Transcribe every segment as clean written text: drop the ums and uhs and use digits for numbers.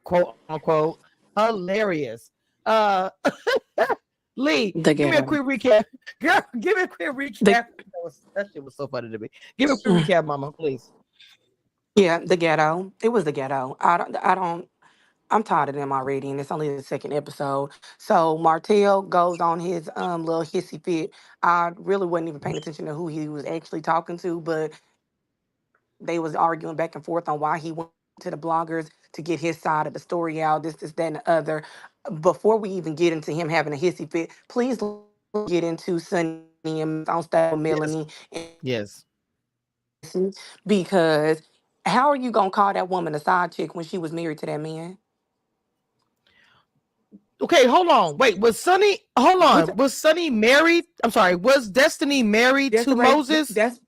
quote unquote hilarious. Uh, Lee, The give me a ghetto. quick recap. Girl, give me a quick recap. The That shit was so funny to me. Give me a quick recap, Mama, please. yeah, the ghetto. It was the ghetto. I don't. I'm tired of them already, and it's only the second episode. So Martell goes on his little hissy fit. I really wasn't even paying attention to who he was actually talking to, but they was arguing back and forth on why he went to the bloggers to get his side of the story out. This, that, and the other. Before we even get into him having a hissy fit, please get into Sunny and on style Yes. Melanie Yes. because how are you gonna call that woman a side chick when she was married to that man? Okay, hold on. Wait, was Sunny? Hold Which on. Was Sunny married? I'm sorry. Was Destiny married to Desiree, Moses? that's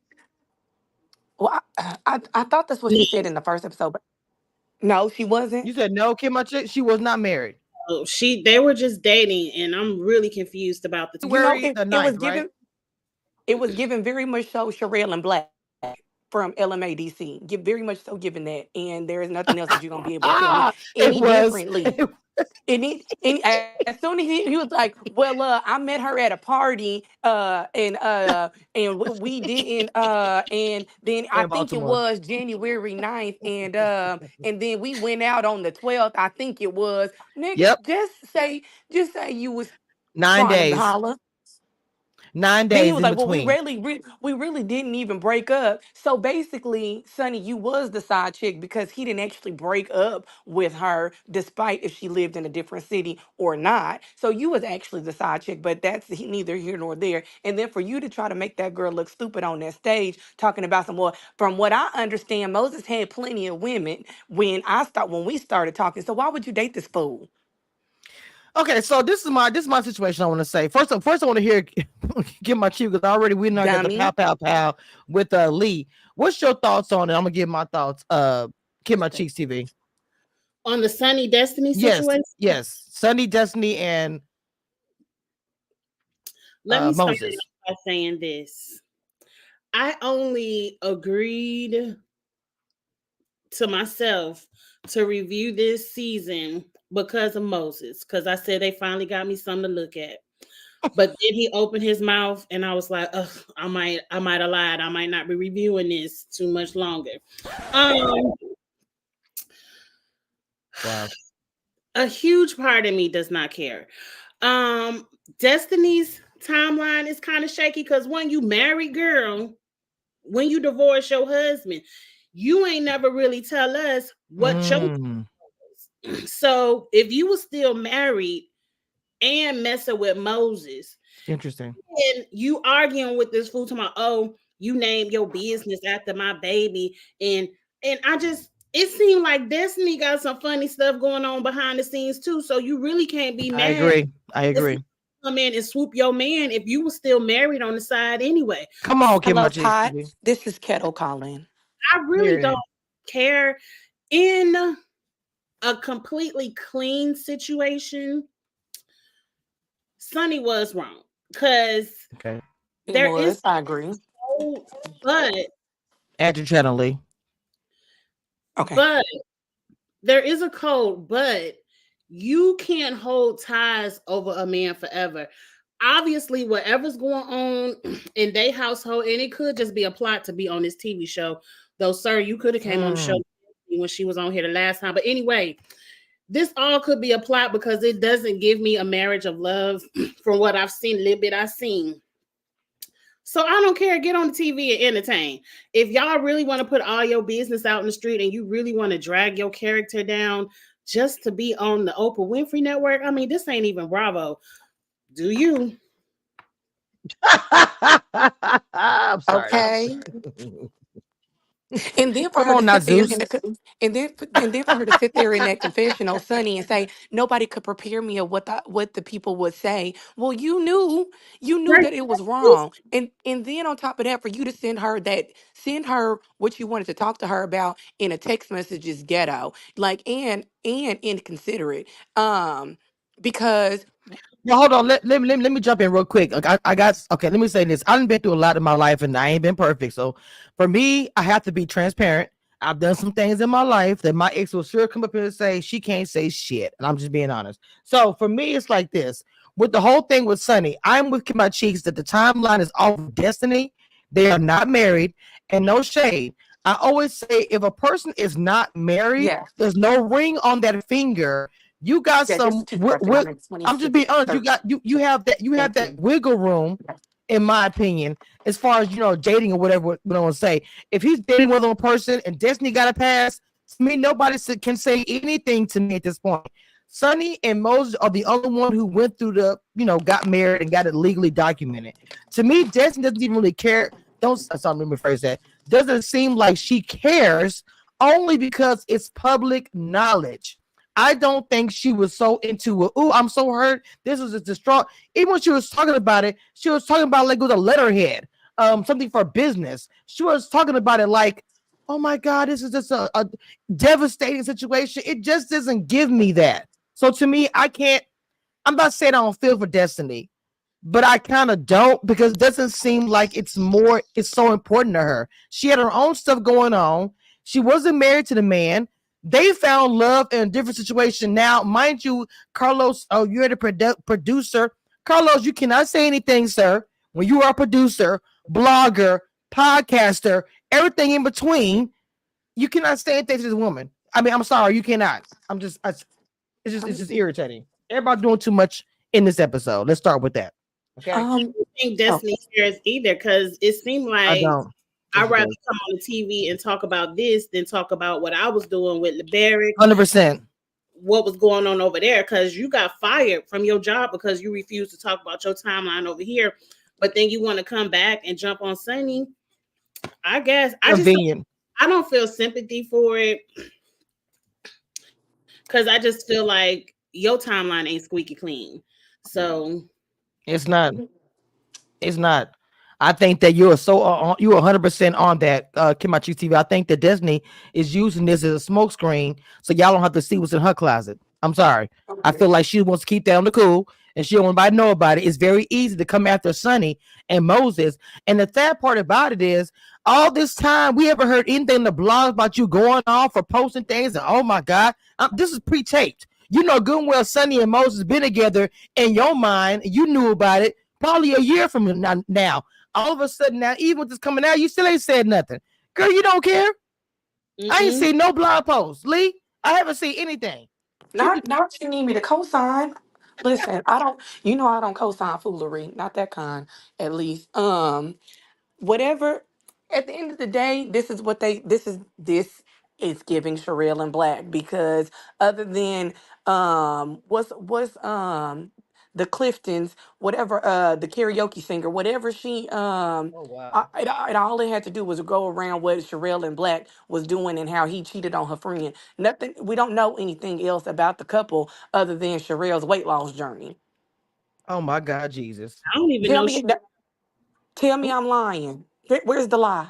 well, I thought that's what she said in the first episode, but no, she wasn't. You said no, Kim. My chick. She was not married. Oh, they were just dating, and I'm really confused about the You know, February the it was 9th, right? it was given very much so Sherelle and Black from LMADC. Give very much so given that, and there is nothing else that you're gonna be able to tell me It any was. differently. As soon as he was like, well, I met her at a party, we didn't, and then I In think it Baltimore. was January 9th, and then we went out on the 12th. I think it was. Nigga, Yep. just say you was 9 trying to days. holler. Nine Then he days was in like, "Well, between. we really didn't even break up." So basically, Sonny, you was the side chick because he didn't actually break up with her, despite if she lived in a different city or not. So you was actually the side chick, but that's neither here nor there. And then for you to try to make that girl look stupid on that stage, talking about some more. From what I understand, Moses had plenty of women when we started talking. So why would you date this fool? Okay, so this is my situation. I want to say first. First, I want to hear give my cue because already we're not got the pow Dummy. pow pow with Lee. What's your thoughts on it? I'm gonna give my thoughts. Kim my cheeks TV. on the Sunny Destiny Yes, situation. yes. Sunny, Destiny, and Let me start Moses. by saying this. I only agreed to myself to review this season because of Moses, because I said they finally got me something to look at. But then he opened his mouth, and I was like, "Ugh, I might have lied. I might not be reviewing this too much longer." Um, Wow. a huge part of me does not care. Destiny's timeline is kind of shaky because when you married, girl, when you divorce your husband, you ain't never really tell us what your Mm, so if you were still married and messing with Moses, interesting. and you arguing with this fool talking about, oh, you named your business after my baby, and I just it seemed like Destiny got some funny stuff going on behind the scenes too. So you really can't be I mad. agree. I Destiny agree. come in and swoop your man if you were still married on the side anyway. Come on, Kim Hello, my cheeks Todd. TV. This is Kettle calling. I really don't Period. care in a completely clean situation. Sonny was wrong because Okay. It there is was. I agree. no but Andrew Chanley. Okay. but there is a code, but you can't hold ties over a man forever. Obviously, whatever's going on in their household, and it could just be a plot to be on this TV show. Though, sir, you could have came on the show Mm, when she was on here the last time. But anyway, this all could be a plot because it doesn't give me a marriage of love from what I've seen, a little bit I've seen. So I don't care. Get on the TV and entertain. If y'all really want to put all your business out in the street and you really want to drag your character down just to be on the Oprah Winfrey Network, I mean, this ain't even Bravo. Do you? I'm sorry. Okay. And then for Come her to on, now, sit there Zeus. and then for her to sit there in that confessional, Sunny, and say nobody could prepare me of what the people would say. Well, you knew Right. that it was wrong, and then on top of that, for you to send her what you wanted to talk to her about in a text message is ghetto, like and inconsiderate, because Now hold on. Let me jump in real quick. Like, I got okay. Let me say this. I've been through a lot in my life, and I ain't been perfect. So for me, I have to be transparent. I've done some things in my life that my ex will sure come up here and say she can't say shit. And I'm just being honest. So for me, it's like this. With the whole thing with Sunny, I'm with my cheeks that the timeline is off of Destiny. They are not married, and no shade. I always say if a person is not married, Yeah. there's no ring on that finger. You got Yeah, some. I'm just being honest. You have that wiggle room, in my opinion, as far as dating or whatever. What I want to say, if he's dating with a person and Destiny got a pass, to me nobody can say anything to me at this point. Sonny and Moses are the only one who went through got married and got it legally documented. To me, Destiny doesn't even really care. Let me rephrase that. Doesn't seem like she cares only because it's public knowledge. I don't think she was so into it. Oh, I'm so hurt. This was a distraught. Even when she was talking about it, she was talking about like with a letterhead, something for business. She was talking about it like, oh my God, this is just a devastating situation. It just doesn't give me that. So to me, I'm not saying I don't feel for Destiny, but I kind of don't, because it doesn't seem like it's so important to her. She had her own stuff going on. She wasn't married to the man. They found love in a different situation. Now, mind you, Carlos, you're the producer. Carlos, you cannot say anything, sir. When you are a producer, blogger, podcaster, everything in between, you cannot say anything to this woman. I mean, I'm sorry, you cannot. It's just irritating. Everybody doing too much in this episode. Let's start with that. Okay. I don't think Destiny cares either, because it seemed like I'd rather come on the TV and talk about this than talk about what I was doing with LeBaric. 100%. What was going on over there, because you got fired from your job because you refused to talk about your timeline over here, but then you want to come back and jump on Sunny. I guess I don't feel sympathy for it, because I just feel like your timeline ain't squeaky clean. So it's not. I think that you're 100% on that, Kimachi TV. I think that Destiny is using this as a smokescreen, so y'all don't have to see what's in her closet. I'm sorry. Okay. I feel like she wants to keep that on the cool, and she don't want anybody to know about it. It's very easy to come after Sunny and Moses. And the sad part about it is, all this time we haven't heard anything in the blogs about you going off or posting things. And oh my God, this is pre-taped. You know good and well Sunny and Moses been together in your mind. You knew about it probably a year from now. All of a sudden now, even with this coming out, you still ain't said nothing. Girl, you don't care. Mm-hmm. I ain't seen no blog posts. Lee, I haven't seen anything. Not you need me to co-sign. Listen, I don't co-sign foolery. Not that kind, at least. Whatever. At the end of the day, this is giving Sherelle and Black, because other than what's the Cliftons, whatever, the karaoke singer, whatever she all it had to do was go around what Sherelle and Black was doing and how he cheated on her friend. Nothing. We don't know anything else about the couple other than Sherelle's weight loss journey. Oh my God, Jesus! I don't even know. Tell me I'm lying. Where's the lie?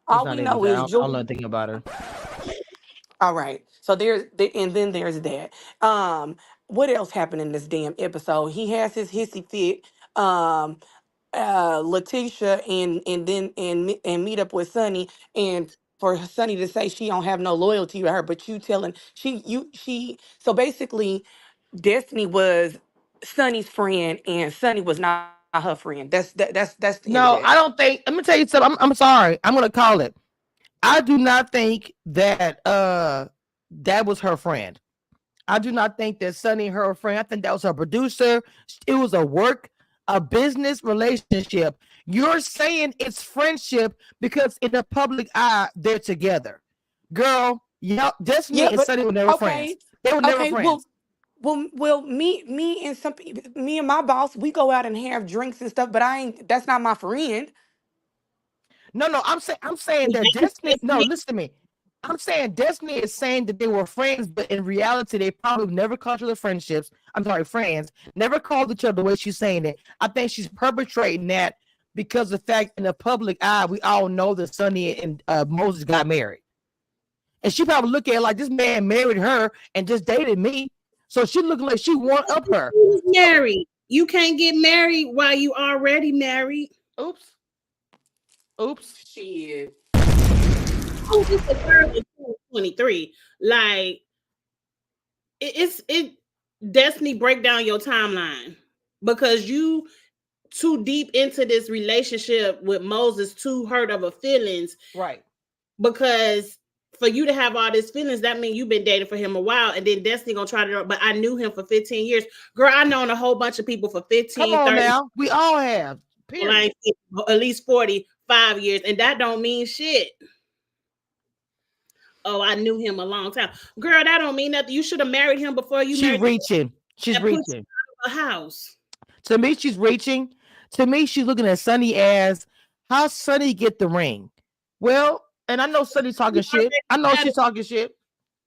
All we know is I don't know anything about her. All right. So and then there's that. What else happened in this damn episode? He has his hissy fit. Letitia and meet up with Sunny, and for Sunny to say she don't have no loyalty to her, but you telling so basically Destiny was Sunny's friend and Sunny was not her friend. That's the end of that. I don't think. Let me tell you something. I'm sorry. I'm gonna call it. I do not think that that was her friend. I do not think that Sunny her friend. I think that was her producer. It was a business relationship. You're saying it's friendship because in the public eye they're together. Girl, Destiny and Sunny were never friends. They were never friends. Well, me and my boss, we go out and have drinks and stuff, but that's not my friend. No, I'm saying that Destiny. No, listen to me. I'm saying Destiny is saying that they were friends, but in reality, they probably never called each other friendships. I'm sorry, friends. Never called each other the way she's saying it. I think she's perpetrating that because the fact in the public eye, we all know that Sunny and Moses got married. And she probably look at it like this man married her and just dated me. So she looking like she want up her. Married. You can't get married while you already married. Oops. Shit. who is the girl in 2023? Like it Destiny, break down your timeline because you too deep into this relationship with Moses, too hurt of a feelings. Right. Because for you to have all these feelings, that means you've been dating for him a while, and then Destiny gonna try to, but I knew him for 15 years. Girl, I known a whole bunch of people for 15, Come on 30, now. We all have. like at least 45 years, and that don't mean shit. Oh, I knew him a long time. Girl, that don't mean nothing. You should have married him before you married reaching. She's reaching. A house. To me, she's reaching. To me, she's looking at Sonny as how Sonny get the ring. Well, and I know Sonny's talking shit. I know she's talking shit.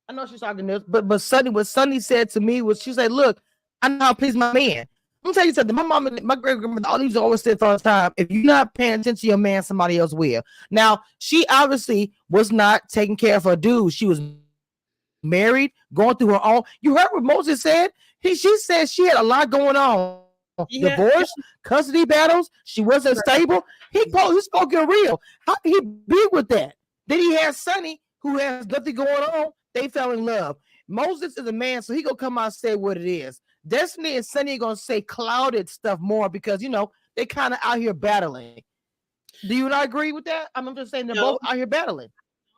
I know she's talking this, but Sonny, what Sonny said to me was, she said, "Look, I know how to please my man." I'm gonna tell you something. My mom and my great grandmother, all these always said all the time, if you're not paying attention to your man, somebody else will. Now, she obviously was not taking care of her dude. She was married, going through her own. You heard what Moses said? She said she had a lot going on. Yeah. Divorce, custody battles. She wasn't stable. He spoke in real. How did he be with that? Then he has Sonny, who has nothing going on. They fell in love. Moses is a man, so he gonna come out and say what it is. Destiny and Sonny are gonna say clouded stuff more because they kind of out here battling. Do you not agree with that? I'm just saying they're both out here battling.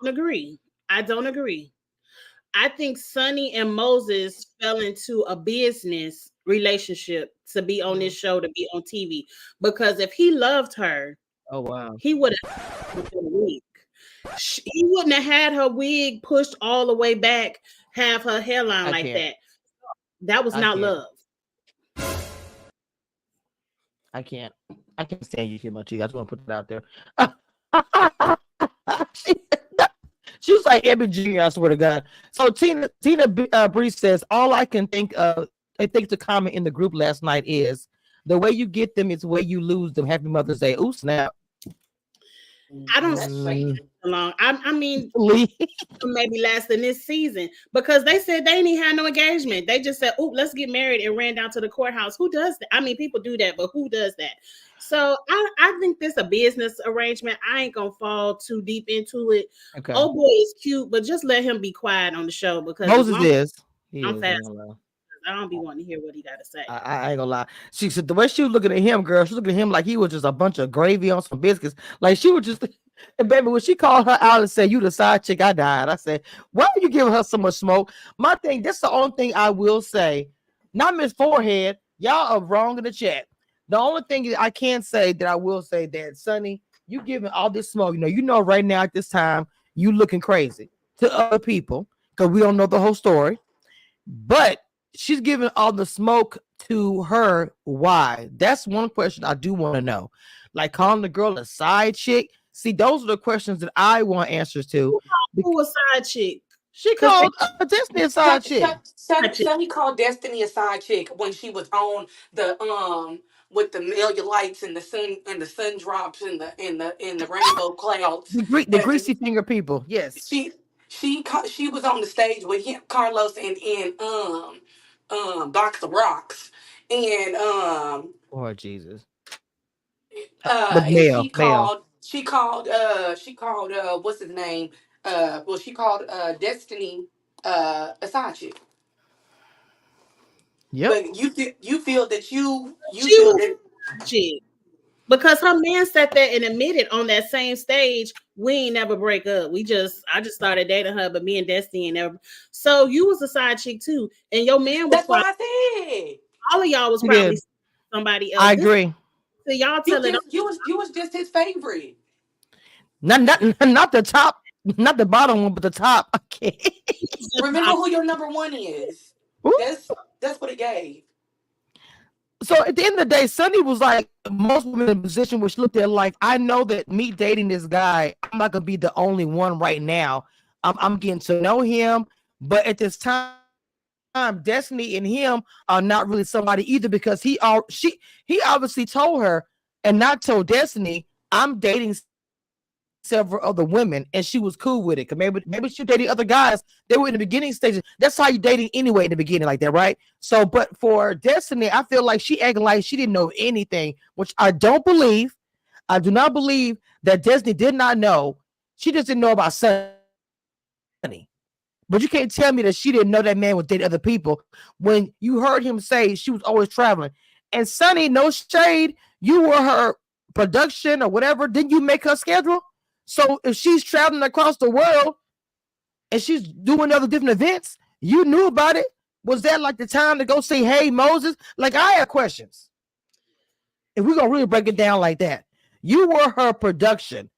I don't agree. I think Sonny and Moses fell into a business relationship to be on this show, to be on TV. Because if he loved her, oh wow, he would have a wig. He wouldn't have had her wig pushed all the way back, have her hairline like that. That was not love. I can't stand you too much. I just want to put that out there. She was like Ebby Jr., I swear to God. So Tina Bree says, all I can think of, I think the comment in the group last night is, the way you get them is the way you lose them. Happy Mother's Day. Ooh, snap. I don't say long. I mean, maybe last in this season because they said they didn't have no engagement. They just said, "Oh, let's get married," and ran down to the courthouse. Who does that? I mean, people do that, but who does that? So I think this a business arrangement. I ain't gonna fall too deep into it. Okay. Oh boy is cute, but just let him be quiet on the show because Moses is. I'm fast. I don't be wanting to hear what he got to say. I ain't gonna lie. She said the way she was looking at him, girl, she was looking at him like he was just a bunch of gravy on some biscuits. Like she was just, and baby, when she called her out and said, "You the side chick," I died. I said, "Why are you giving her so much smoke?" My thing, that's the only thing I will say. Not Miss Forehead, y'all are wrong in the chat. The only thing I can say that I will say that, Sonny, you giving all this smoke. You know, right now at this time, you looking crazy to other people because we don't know the whole story, but she's giving all the smoke to her. Why? That's one question I do want to know. Like calling the girl a side chick. See, those are the questions that I want answers to. Who a side chick? She called Destiny a side chick. Sonny called Destiny a side chick when she was on the with the million lights and the sun drops and the rainbow clouds. The greasy finger people. Yes. She was on the stage with him, Carlos, and Box of Rocks, and oh Jesus. She called what's his name? She called Destiny a side chick. Yep. But you feel that you feel that chick. Because her man sat there and admitted on that same stage, we ain't never break up. I just started dating her, but me and Destiny ain't never. So you was a side chick too, and your man was. That's what I said. All of y'all was probably somebody else. I agree. So y'all tell it. You was just his favorite. Not the top, not the bottom one, but the top. Okay. Remember who your number one is. Ooh. That's what it gave. So at the end of the day, Sonny was like most women in a position which looked at like, I know that me dating this guy, I'm not gonna be the only one right now. I'm getting to know him, but at this time, Destiny and him are not really somebody either because he obviously told her and not told Destiny, I'm dating several other women, and she was cool with it. Cause maybe she dated other guys. They were in the beginning stages. That's how you dating anyway in the beginning, like that, right? So, but for Destiny, I feel like she acting like she didn't know anything, which I don't believe. I do not believe that Destiny did not know. She just didn't know about Sonny. But you can't tell me that she didn't know that man was dating other people when you heard him say she was always traveling. And Sonny, no shade, you were her production or whatever. Didn't you make her schedule? So if she's traveling across the world and she's doing other different events, you knew about it. Was that like the time to go say, hey, Moses? Like, I have questions. If we're going to really break it down like that, you were her production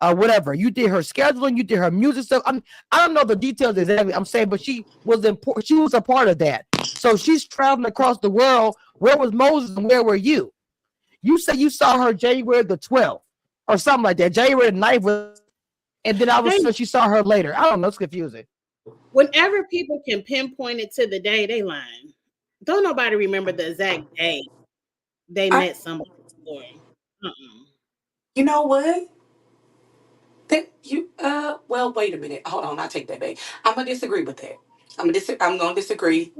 or whatever. You did her scheduling, you did her music stuff. I don't know the details exactly, I'm saying, but she was important. She was a part of that. So she's traveling across the world. Where was Moses and where were you? You say you saw her January the 12th or something like that. January the 9th was, and then all of a sudden she saw her later. I don't know. It's confusing. Whenever people can pinpoint it to the day, they lying. Don't nobody remember the exact day they met somebody. You know what? Well, wait a minute. Hold on, I'll take that back. I'm gonna disagree with that. I'm gonna disagree.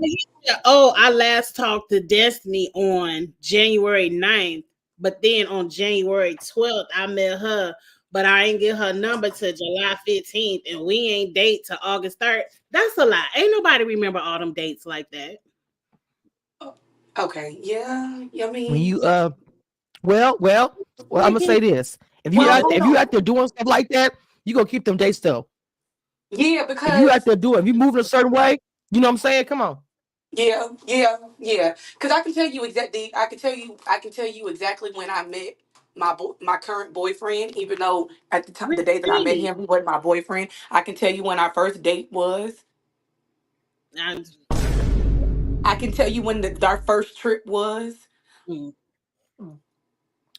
Oh, I last talked to Destiny on January 9th, but then on January 12th, I met her, but I ain't get her number till July 15th, and we ain't date till August 3rd. That's a lie. Ain't nobody remember all them dates like that. Okay, yeah. I mean, when you well, I'm gonna say this: if you out there doing stuff like that, you gonna keep them dates still. Yeah, because if you out there doing, if you moving a certain way, you know what I'm saying? Come on. Yeah. Because I can tell you exactly. I can tell you exactly when I met my current boyfriend. Even though at the time, the day that I met him, he wasn't my boyfriend. I can tell you when our first date was. I can tell you when our first trip was.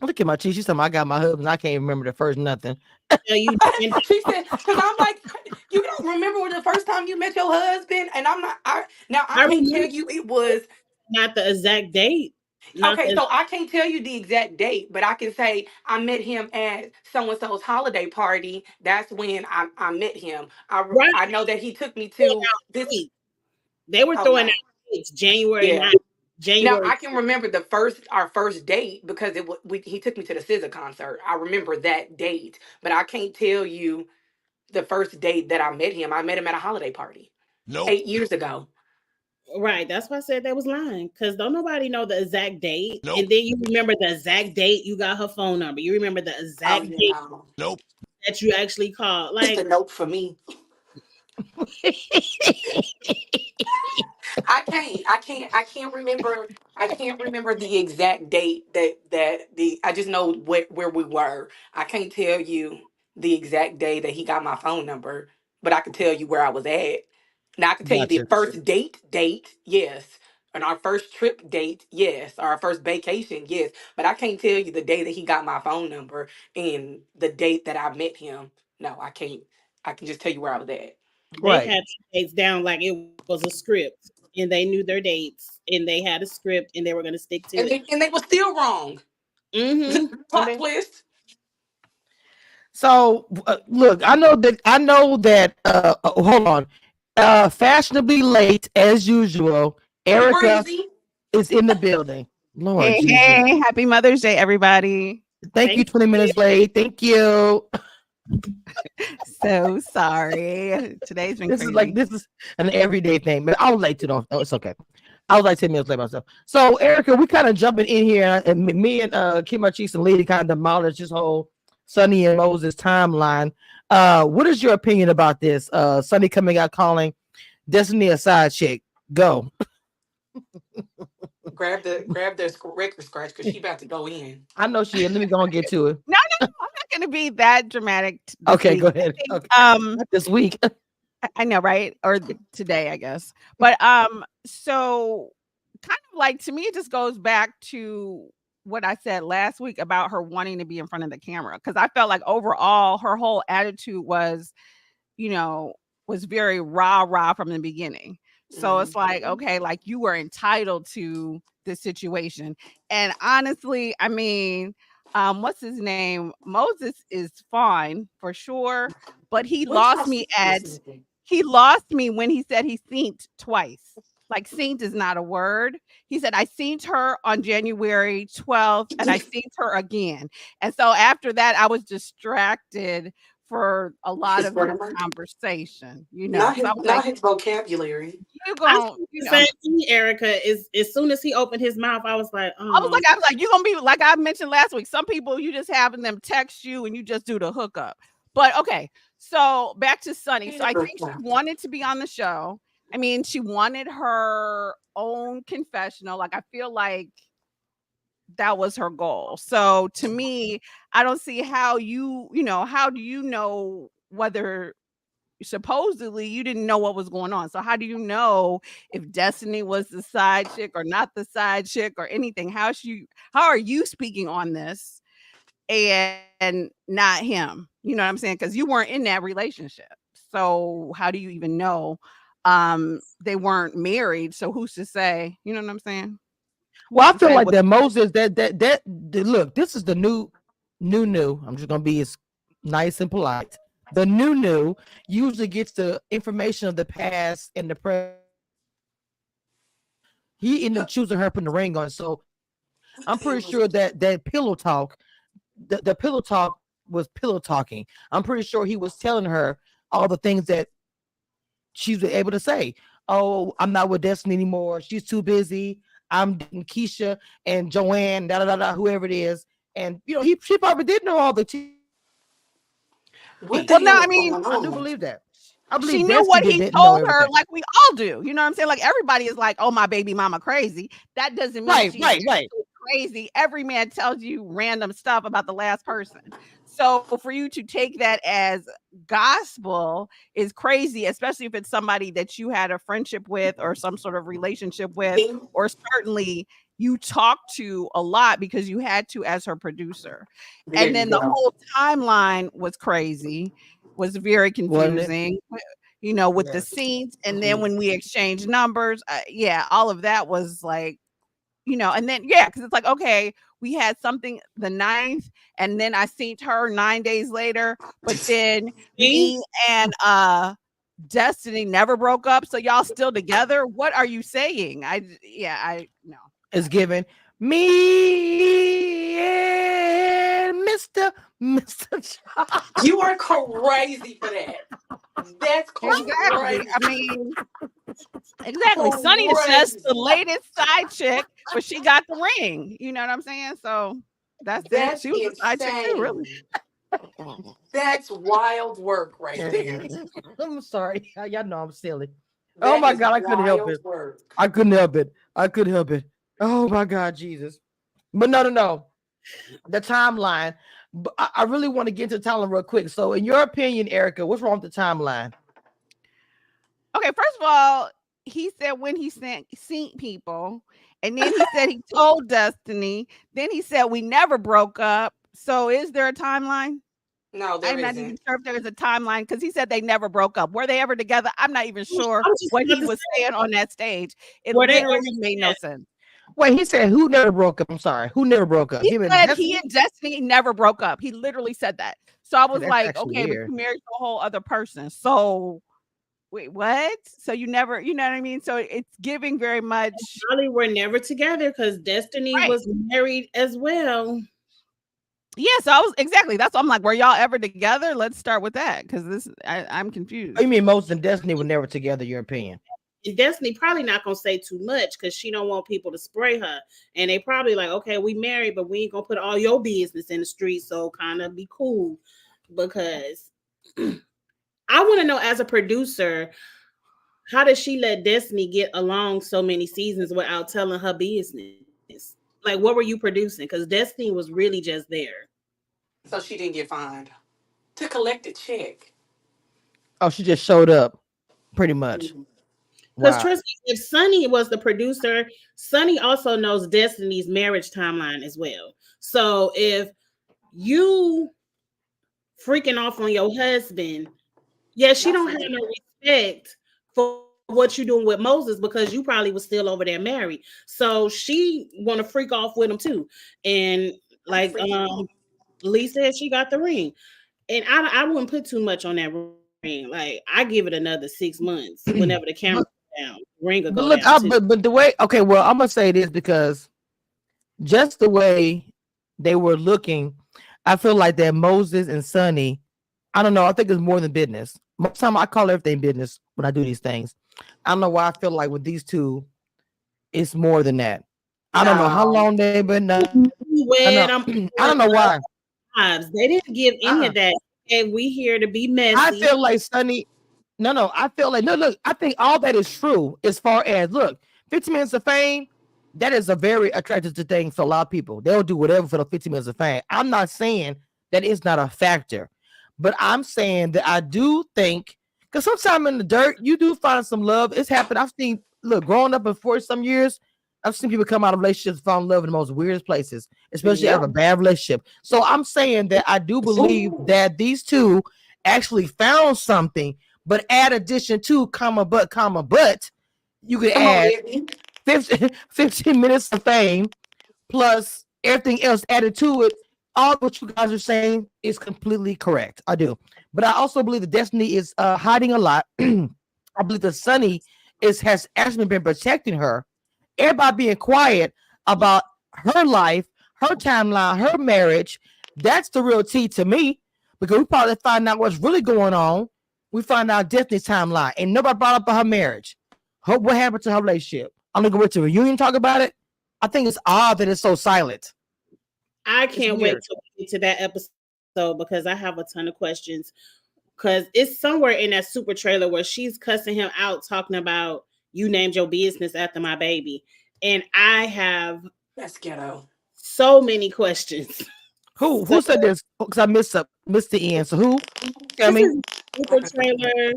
Look at my cheese. She's talking, I got my husband. I can't remember the first nothing. She said, because I'm like, you don't remember when the first time you met your husband? And I'm not. I can't tell you it was not the exact date. Okay, so I can't tell you the exact date, but I can say I met him at so-and-so's holiday party. That's when I met him. I know that he took me to this. They were throwing out dates January 9th. Now I can remember our first date because he took me to the SZA concert. I remember that date, but I can't tell you the first date that I met him. I met him at a holiday party 8 years ago. Right, that's why I said they was lying, because don't nobody know the exact date. Nope. And then you remember the exact date you got her phone number. You remember the exact date that you actually called. Like, it's a nope for me. I can't remember the exact date I just know where we were. I can't tell you the exact day that he got my phone number, but I can tell you where I was at. Now I can tell you the first date, yes. And our first trip date, yes. Or our first vacation, yes. But I can't tell you the day that he got my phone number and the date that I met him. No, I can't. I can just tell you where I was at. They had dates down like it was a script, and they knew their dates, and they had a script, and they were going to stick to it. And they were still wrong. Plot twist. So look, I know that. Hold on. Fashionably late as usual. Erica is in the building. Lord, hey, happy Mother's Day, everybody. Thank you. 20 minutes late. Thank you. So sorry. Today's been crazy. This is an everyday thing, but I was late too. No, it's okay. I was like 10 minutes late myself. So Erica, we kind of jumping in here, and me and Kim Marchese and Lady kind of demolished this whole Sonny and Moses timeline. What is your opinion about this? Sonny coming out calling Destiny a side chick. Go. grab the record scratch because she about to go in. I know she is. Let me go and get to it. No, I'm not going to be that dramatic. Okay, week. go ahead. Okay. Not this week. I know, right? Or today, I guess. But so kind of like, to me, it just goes back to what I said last week about her wanting to be in front of the camera, because I felt like overall her whole attitude was, was very rah from the beginning. So it's like, okay, like you were entitled to this situation. And honestly, I mean, what's his name? Moses is fine for sure, but he lost me when he said he synced twice. Like, synced is not a word. He said, I synced her on January 12th and I synced her again. And so after that, I was distracted for a lot of Right. this conversation, you know. Not So his, I'm not like, his vocabulary. you I going, said you the know. same thing, Erica. Is as soon as he opened his mouth, I was like, I was like, you're gonna be like I mentioned last week. Some people you just having them text you and you just do the hookup. But okay, so back to Sunny. So I think she wanted to be on the show. I mean, she wanted her own confessional. Like I feel like that was her goal. So to me, I don't see how how do you know whether supposedly you didn't know what was going on. So how do you know if Destiny was the side chick or not the side chick or anything? How are you speaking on this and not him? You know what I'm saying? Because you weren't in that relationship. So how do you even know? They weren't married. So who's to say? You know what I'm saying? Well, I feel like that Moses, that look, this is the new. I'm just gonna be as nice and polite. The new usually gets the information of the past and the present. He ended up choosing her, putting the ring on. So I'm pretty sure that pillow talk, the pillow talk was pillow talking. I'm pretty sure he was telling her all the things that she was able to say. Oh, I'm not with Destiny anymore. She's too busy. I'm Keisha and Joanne, whoever it is. And she probably did know all the Well, now, I mean, I do believe that. I believe she knew Destiny what he didn't told know her, everything. like we all do. You know what I'm saying? Like everybody is like, "Oh, my baby mama crazy." That doesn't mean she's crazy. Every man tells you random stuff about the last person. So for you to take that as gospel is crazy, especially if it's somebody that you had a friendship with or some sort of relationship with, or certainly you talked to a lot because you had to as her producer. And then the whole timeline was crazy, was very confusing, with the scenes. And then when we exchanged numbers, all of that was like, and then, because it's like, okay, we had something the 9th, and then I seen her 9 days later, but then me and Destiny never broke up, so y'all still together. What are you saying? I know. It's given me and Mr. You are crazy for that. That's crazy. Exactly. I mean, exactly. Sunny is just the latest side chick, but she got the ring. You know what I'm saying? So that's it. She was a side chick too, really. That's wild work right there. I'm sorry. Y'all know I'm silly. Oh my God, I couldn't help it. I couldn't help it. Oh my God, Jesus. But no. The timeline. But I really want to get into the timeline real quick. So in your opinion, Erica, what's wrong with the timeline? Okay, first of all, he said when he seen people, and then he said he told Destiny, then he said we never broke up. So is there a timeline? No, there I'm not isn't. even sure if there is a timeline because he said they never broke up. Were they ever together? I'm not even sure what he was saying on that stage. It literally made no sense. Wait, he said who never broke up? I'm sorry. Who never broke up? He said he and Destiny never broke up. He literally said that. So I was like, okay, but you married to a whole other person. So wait, what? So you never, you know what I mean? So it's giving very much. Probably were never together because Destiny was married as well. Yeah, so I was exactly. That's what I'm like. Were y'all ever together? Let's start with that because I'm confused. Oh, you mean Moses and Destiny were never together? Your opinion? Destiny probably not gonna say too much because she don't want people to spray her, and they probably like, okay, we married, but we ain't gonna put all your business in the street. So kind of be cool because I want to know as a producer, how does she let Destiny get along so many seasons without telling her business? Like, what were you producing? Because Destiny was really just there. So she didn't get fined to collect a check. Oh, she just showed up, pretty much. Because trust me, if Sunny was the producer, Sunny also knows Destiny's marriage timeline as well. So if you freaking off on your husband, she don't have no respect for what you're doing with Moses because you probably was still over there married. So she want to freak off with him too. And like Lee said, she got the ring. And I wouldn't put too much on that ring. Like I give it another 6 months whenever the camera down. Ring will go down too. But the way, okay, well, I'm gonna say this because just the way they were looking, I feel like that Moses and Sunny, I don't know. I think it's more than business. Most time I call everything business when I do these things. I don't know why I feel like with these two, it's more than that. I don't know how No. long they've been. I Wed, don't know why. Vibes. They didn't give any of that. Okay, we here to be messy. I feel like Sunny. No. I feel like no. Look, I think all that is true as far as look. 15 minutes of fame. That is a very attractive thing for a lot of people. They'll do whatever for the 15 minutes of fame. I'm not saying that it's not a factor, but I'm saying that I do think because sometimes in the dirt you do find some love. It's happened. I've seen growing up in 40 some years. I've seen people come out of relationships, fall in love in the most weirdest places, especially have a bad relationship. So I'm saying that I do believe that these two actually found something, but add addition to but you could add 15 minutes of fame plus everything else added to it. All what you guys are saying is completely correct. I do. But I also believe that Destiny is hiding a lot. I believe that Sunny has actually been protecting her. Everybody being quiet about her life, her timeline, her marriage. That's the real tea to me because we probably find out what's really going on. We find out Destiny's timeline and nobody brought up her marriage. What happened to her relationship? I'm gonna go with the reunion, talk about it. I think it's odd that it's so silent. I can't wait to get to that episode because I have a ton of questions. Because it's somewhere in that super trailer where she's cussing him out, talking about you named your business after my baby. And I have That's ghetto. So many questions. Who said this? Because I missed the end. So who? Tell me. Super trailer.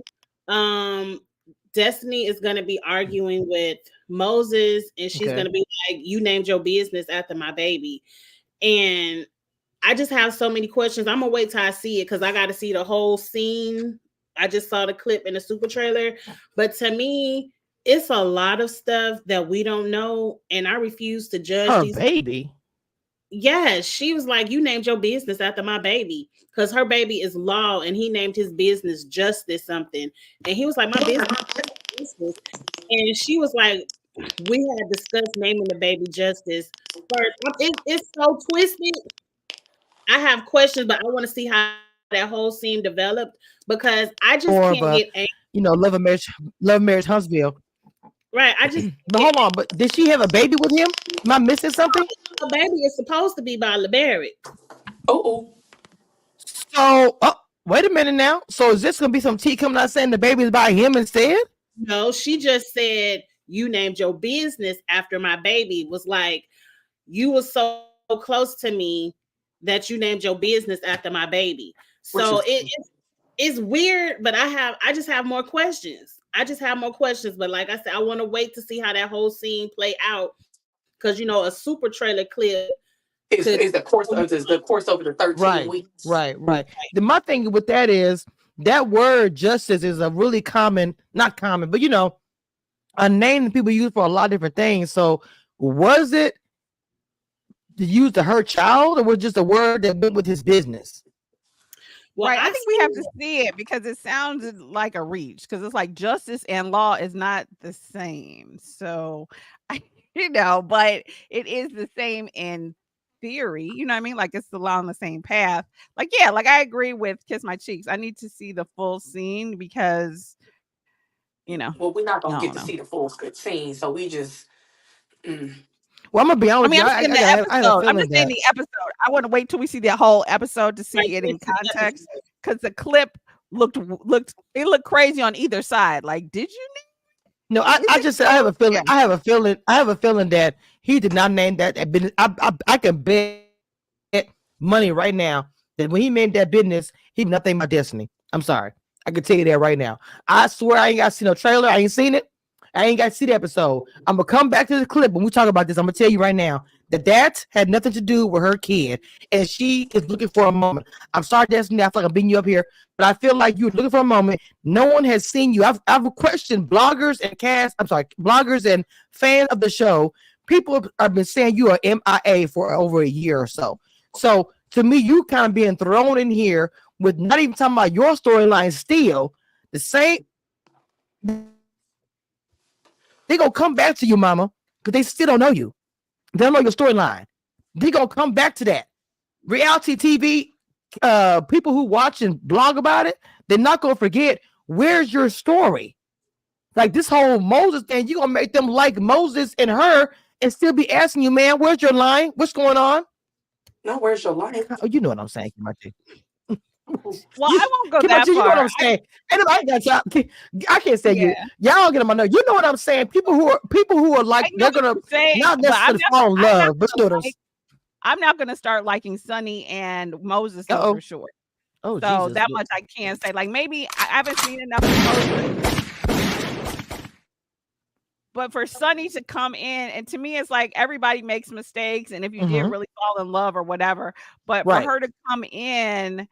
Destiny is going to be arguing with Moses, and she's going to be like, "You named your business after my baby," and I just have so many questions. I'm gonna wait till I see it because I got to see the whole scene. I just saw the clip in the super trailer, but to me, it's a lot of stuff that we don't know, and I refuse to judge her these baby. Yes, she was like, "You named your business after my baby," because her baby is Law, and he named his business Justice something, and he was like, "My business," and she was like, "We had discussed naming the baby Justice first." It's so twisted. I have questions, but I want to see how that whole scene developed because I just can't get angry. Love and Marriage Huntsville. Right. I just but hold on, but did she have a baby with him? Am I missing something? The baby is supposed to be by LeBarrett. Oh. So wait a minute now. So is this gonna be some tea coming out saying the baby is by him instead? No, she just said you named your business after my baby. Was like, you were so close to me that you named your business after my baby. So it's weird, but I just have more questions. But like I said, I want to wait to see how that whole scene play out because a super trailer clip is the course of the 13 weeks. Right. My thing with that is that word justice is a really not common, but a name that people use for a lot of different things. So was it used to her child, or was it just a word that went with his business? Well, right, I think we have to see it because it sounds like a reach because it's like justice and law is not the same. So, but it is the same in theory. You know what I mean? Like it's along the same path. Like I agree with Kiss My Cheeks. I need to see the full scene because, Well, we're not gonna get to see the full scene, so we just. Well, I'm gonna be honest. I'm just saying the episode. I want to wait till we see the whole episode to see it in context because the clip looked crazy on either side. Like, did you? No, I just said I have a feeling. I have a feeling that he did not name that business. I can bet money right now that when he named that business, he did not think about Destiny. I'm sorry. I can tell you that right now. I swear I ain't got to see no trailer. I ain't seen it. I ain't got to see the episode. I'm gonna come back to the clip when we talk about this. I'm gonna tell you right now that had nothing to do with her kid, and she is looking for a moment. I'm sorry, Destiny. I feel like I'm beating you up here, but I feel like you're looking for a moment. No one has seen you. I've questioned bloggers and fans of the show. People have been saying you are MIA for over a year or so. So to me, you kind of being thrown in here with not even talking about your storyline. Still the same. They're going to come back to you, mama, because they still don't know you. They don't know your storyline. They're going to come back to that. Reality TV, people who watch and blog about it, they're not gonna forget where's your story. Like this whole Moses thing, you're gonna make them like Moses and her and still be asking you, man, where's your line? What's going on? No, where's your line? Oh, you know what I'm saying, Kimachi. Well, I won't go that Kimachi, you know what far. I'm saying. Anybody got time? I can't say you. Yeah. Y'all get on my nerves. You know what I'm saying. People who are I like know they're what gonna you're saying, not but I'm necessarily fall in not love, but you know what I'm saying. I'm not gonna start liking Sunny and Moses though, Uh-oh. for sure. Oh, So Jesus. that much I can't say. Like maybe I haven't seen enough of Moses. But for Sunny to come in, and to me, it's like everybody makes mistakes, and if you did really fall in love or whatever, but Right. for her to come in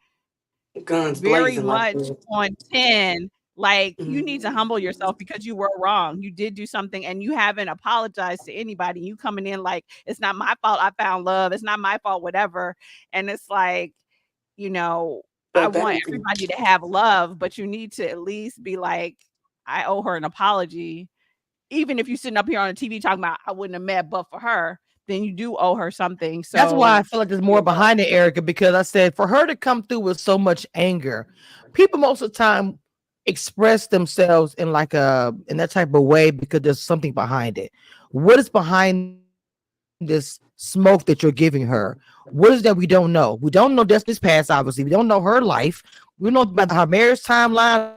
Guns very blazing like much that. on 10, like you Mhm. need to humble yourself because you were wrong. You did do something and you haven't apologized to anybody. You coming in like it's not my fault I found love, it's not my fault, whatever. And it's like, you know, I But that want ain't the- everybody to have love, but you need to at least be like, I owe her an apology. Even if you're sitting up here on the TV talking about I wouldn't have met but for her, then you do owe her something. So That's why I feel like there's more Yeah. behind it, Erica, because I said for her to come through with so much anger, people most of the time express themselves in like in that type of way because there's something behind it. What is behind this smoke that you're giving her? What is that we don't know? We don't know Destiny's past, obviously. We don't know her life. We don't know about her marriage timeline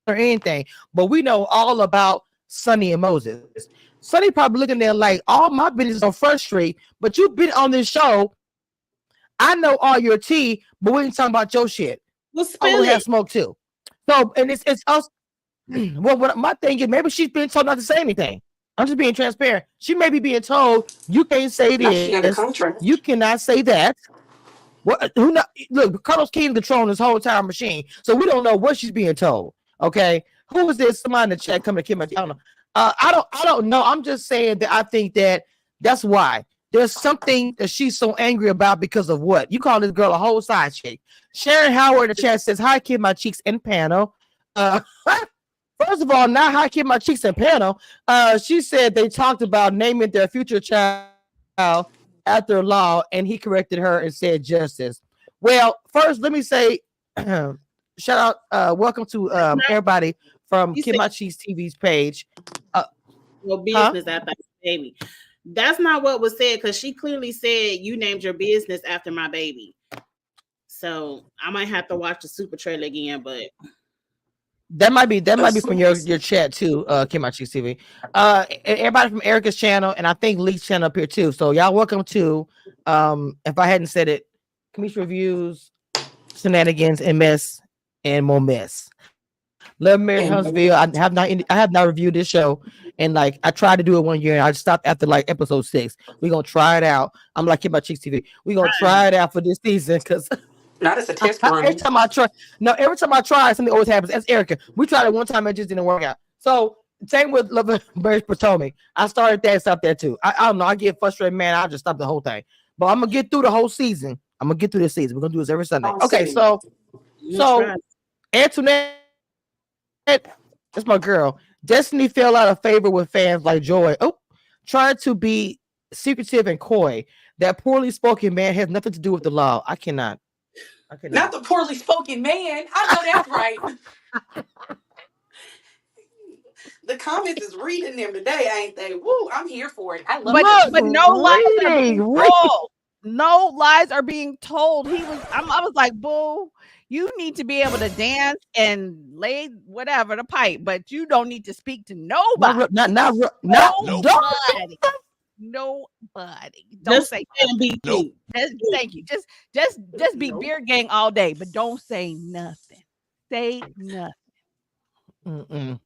or anything, but we know all about Sunny and Moses. Sunny probably looking there like all my business on Front Street, but you've been on this show. I know all your tea, but we ain't talking about your shit. Well, I spill will have it. smoke too. So, and it's us. Well, what my thing is, maybe she's being told not to say anything. I'm just being transparent. She may be being told you can't say Now she under this, contract. you cannot say that. What? Who know? Look, Carlos King controlling this whole entire machine, so we don't know what she's being told. Okay, who is this? Somebody in the chat coming to Kim? I don't know. I don't know. I'm just saying that I think that's why there's something that she's so angry about because of what you call this girl a whole side chick. Sharon Howard in the chat says, "Hi, Kim, my cheeks and panel." First of all, not hi, Kim, my cheeks and panel. She said they talked about naming their future child after law, and he corrected her and said justice. Well, first, let me say, shout out, welcome to everybody from You Kim My Cheeks TV's page. Your business after baby. That's not what was said because she clearly said you named your business after my baby. So I might have to watch the super trailer again, but That might be from your chat too, Kim My Cheeks TV. Everybody from Erica's channel, and I think Lee's channel up here too. So y'all welcome to if I hadn't said it, Kamish Reviews, Shenanigans, and Mess, and more mess. Love Mary Huntsville. I have not reviewed this show, and like I tried to do it one year, and I stopped after like episode 6. We're gonna try it out. I'm like Kim My Cheeks TV. We're gonna try it out for this season because Not as a test run. every time I try, something always happens. That's Erica. We tried it one time, it just didn't work out. So same with Love Mary Potomac. I started that and stopped there too. I don't know. I get frustrated, man. I'll just stop the whole thing. But I'm gonna get through the whole season. I'm gonna get through this season. We're gonna do this every Sunday. Okay, so Antoinette, that's my girl. Destiny fell out of favor with fans like Joy. Oh, trying to be secretive and coy. That poorly spoken man has nothing to do with the law. I cannot. Not the poorly spoken man. I know that's right. The comments is reading them today, ain't they? Woo, I'm here for it. I love it. But no lies are being Reading. told. No lies are being told. I was like, boo, you need to be able to dance and lay whatever the pipe, but you don't need to speak to nobody. Nobody. Don't say be cute. thank you. Just be beer gang all day, but don't say nothing. Say nothing. Mm-mm.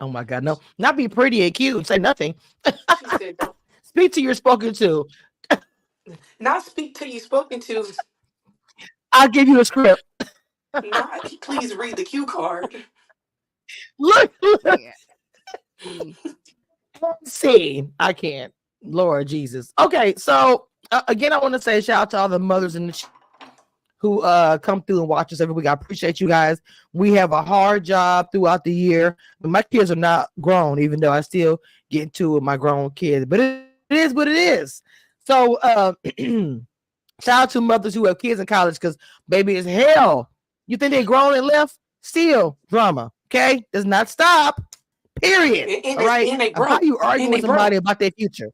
Oh my God, no! Not be pretty and cute. Say nothing. She said, Speak to your spoken to. not speak to you spoken to. I'll give you a script. Not please read the cue card. Look. Yeah. See, I can't. Lord Jesus. Okay, so again, I want to say shout out to all the mothers in the who come through and watch us every week. I appreciate you guys. We have a hard job throughout the year, but my kids are not grown, even though I still get into it with my grown kids. But it is what it is. So Shout out to mothers who have kids in college because baby is hell. You think they grown and left? Still drama. Okay, does not stop. Period. And All right. they How broke. you argue And with they broke. somebody about their future?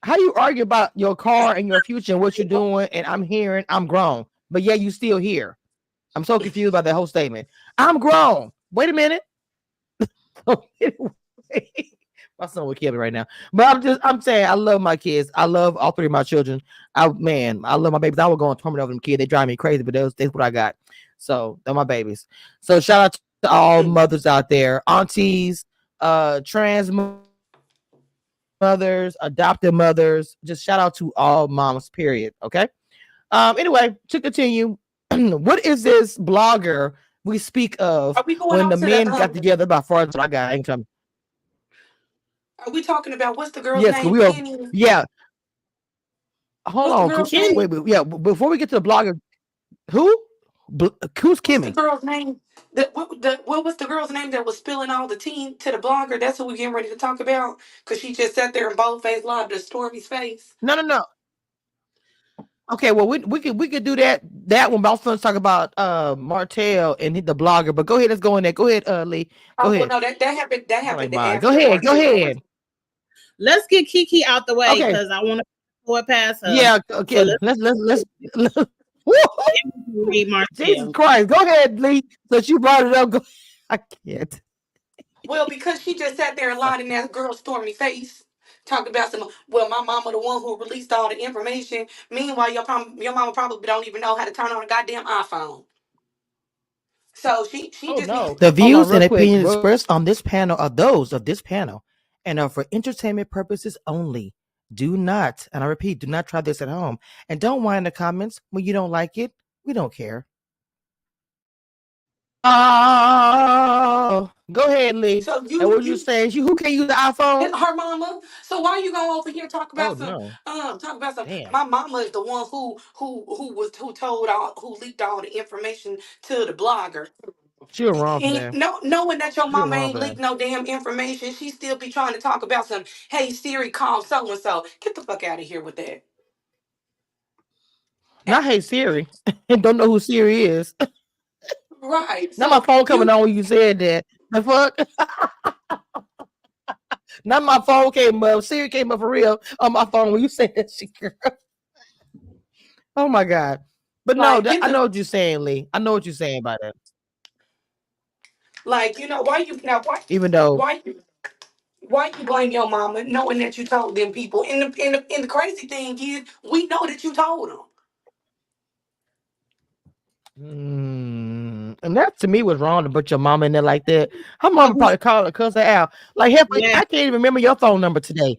How you argue about your car and your future and what you're doing? And I'm hearing I'm grown, but yeah, you still here. I'm so confused about that whole statement. I'm grown. Wait a minute. My son would kill me right now. But I'm saying I love my kids. I love all three of my children. I love my babies. I would go on tournament over them kids. They drive me crazy, but that's what I got. So they're my babies. So shout out to all mothers out there, aunties, trans mothers, adopted mothers. Just shout out to all moms, period. Okay. Anyway, to continue, what is this blogger we speak of when the men got together about far as I got income? Are we talking about what's the girl's Yes, name? we are. Kenny? Yeah. Hold What's the on. girl's name? Wait. Yeah. Before we get to the blogger, who's What's the Kimmy? girl's name? What was the girl's name that was spilling all the tea to the blogger? That's who we getting ready to talk about. Cause she just sat there and bold-faced lied to Stormy's face. No. Okay, well we could do that one. But I was going to talk about Martell and the blogger. But go ahead, let's go in there. Go ahead, Lee. Go ahead. Well, no, that happened. That happened. Like, go ahead. Let's get Kiki out the way Okay. because I want to go it past her. Yeah. Okay. So let's read Martell. Jesus Christ. Go ahead, Lee. Since you brought it up, I can't. Well, because she just sat there and lied in that girl's Stormy face. Talking about well, my mama the one who released all the information. Meanwhile, your mama probably don't even know how to turn on a goddamn iPhone. So she just no. The views and opinions expressed on this panel are those of this panel and are for entertainment purposes only. Do not, and I repeat, do not try this at home. And don't whine in the comments when you don't like it. We don't care. Oh, go ahead, Lee. So and what you saying? Who can use the iPhone? Her mama. So why you going over here talk about talk about some? Damn. My mama is the one who leaked all the information to the blogger. You're wrong for that. Knowing that your mama ain't leaked no damn information, she still be trying to talk about some. Hey Siri, call so and so. Get the fuck out of here with that. Not hey Siri. Don't know who Siri is. Right. Now my phone coming on when you said that. The fuck? Not my phone came up. Siri came up for real on my phone when you said that shit, girl. Oh my God. But no, I know what you're saying, Lee. I know what you're saying about that. Like, why you blame your mama knowing that you told them people? And the crazy thing is, we know that you told them. And that to me was wrong to put your mama in there like that. Her mama probably called her, cuss her out. Like, I can't even remember your phone number today.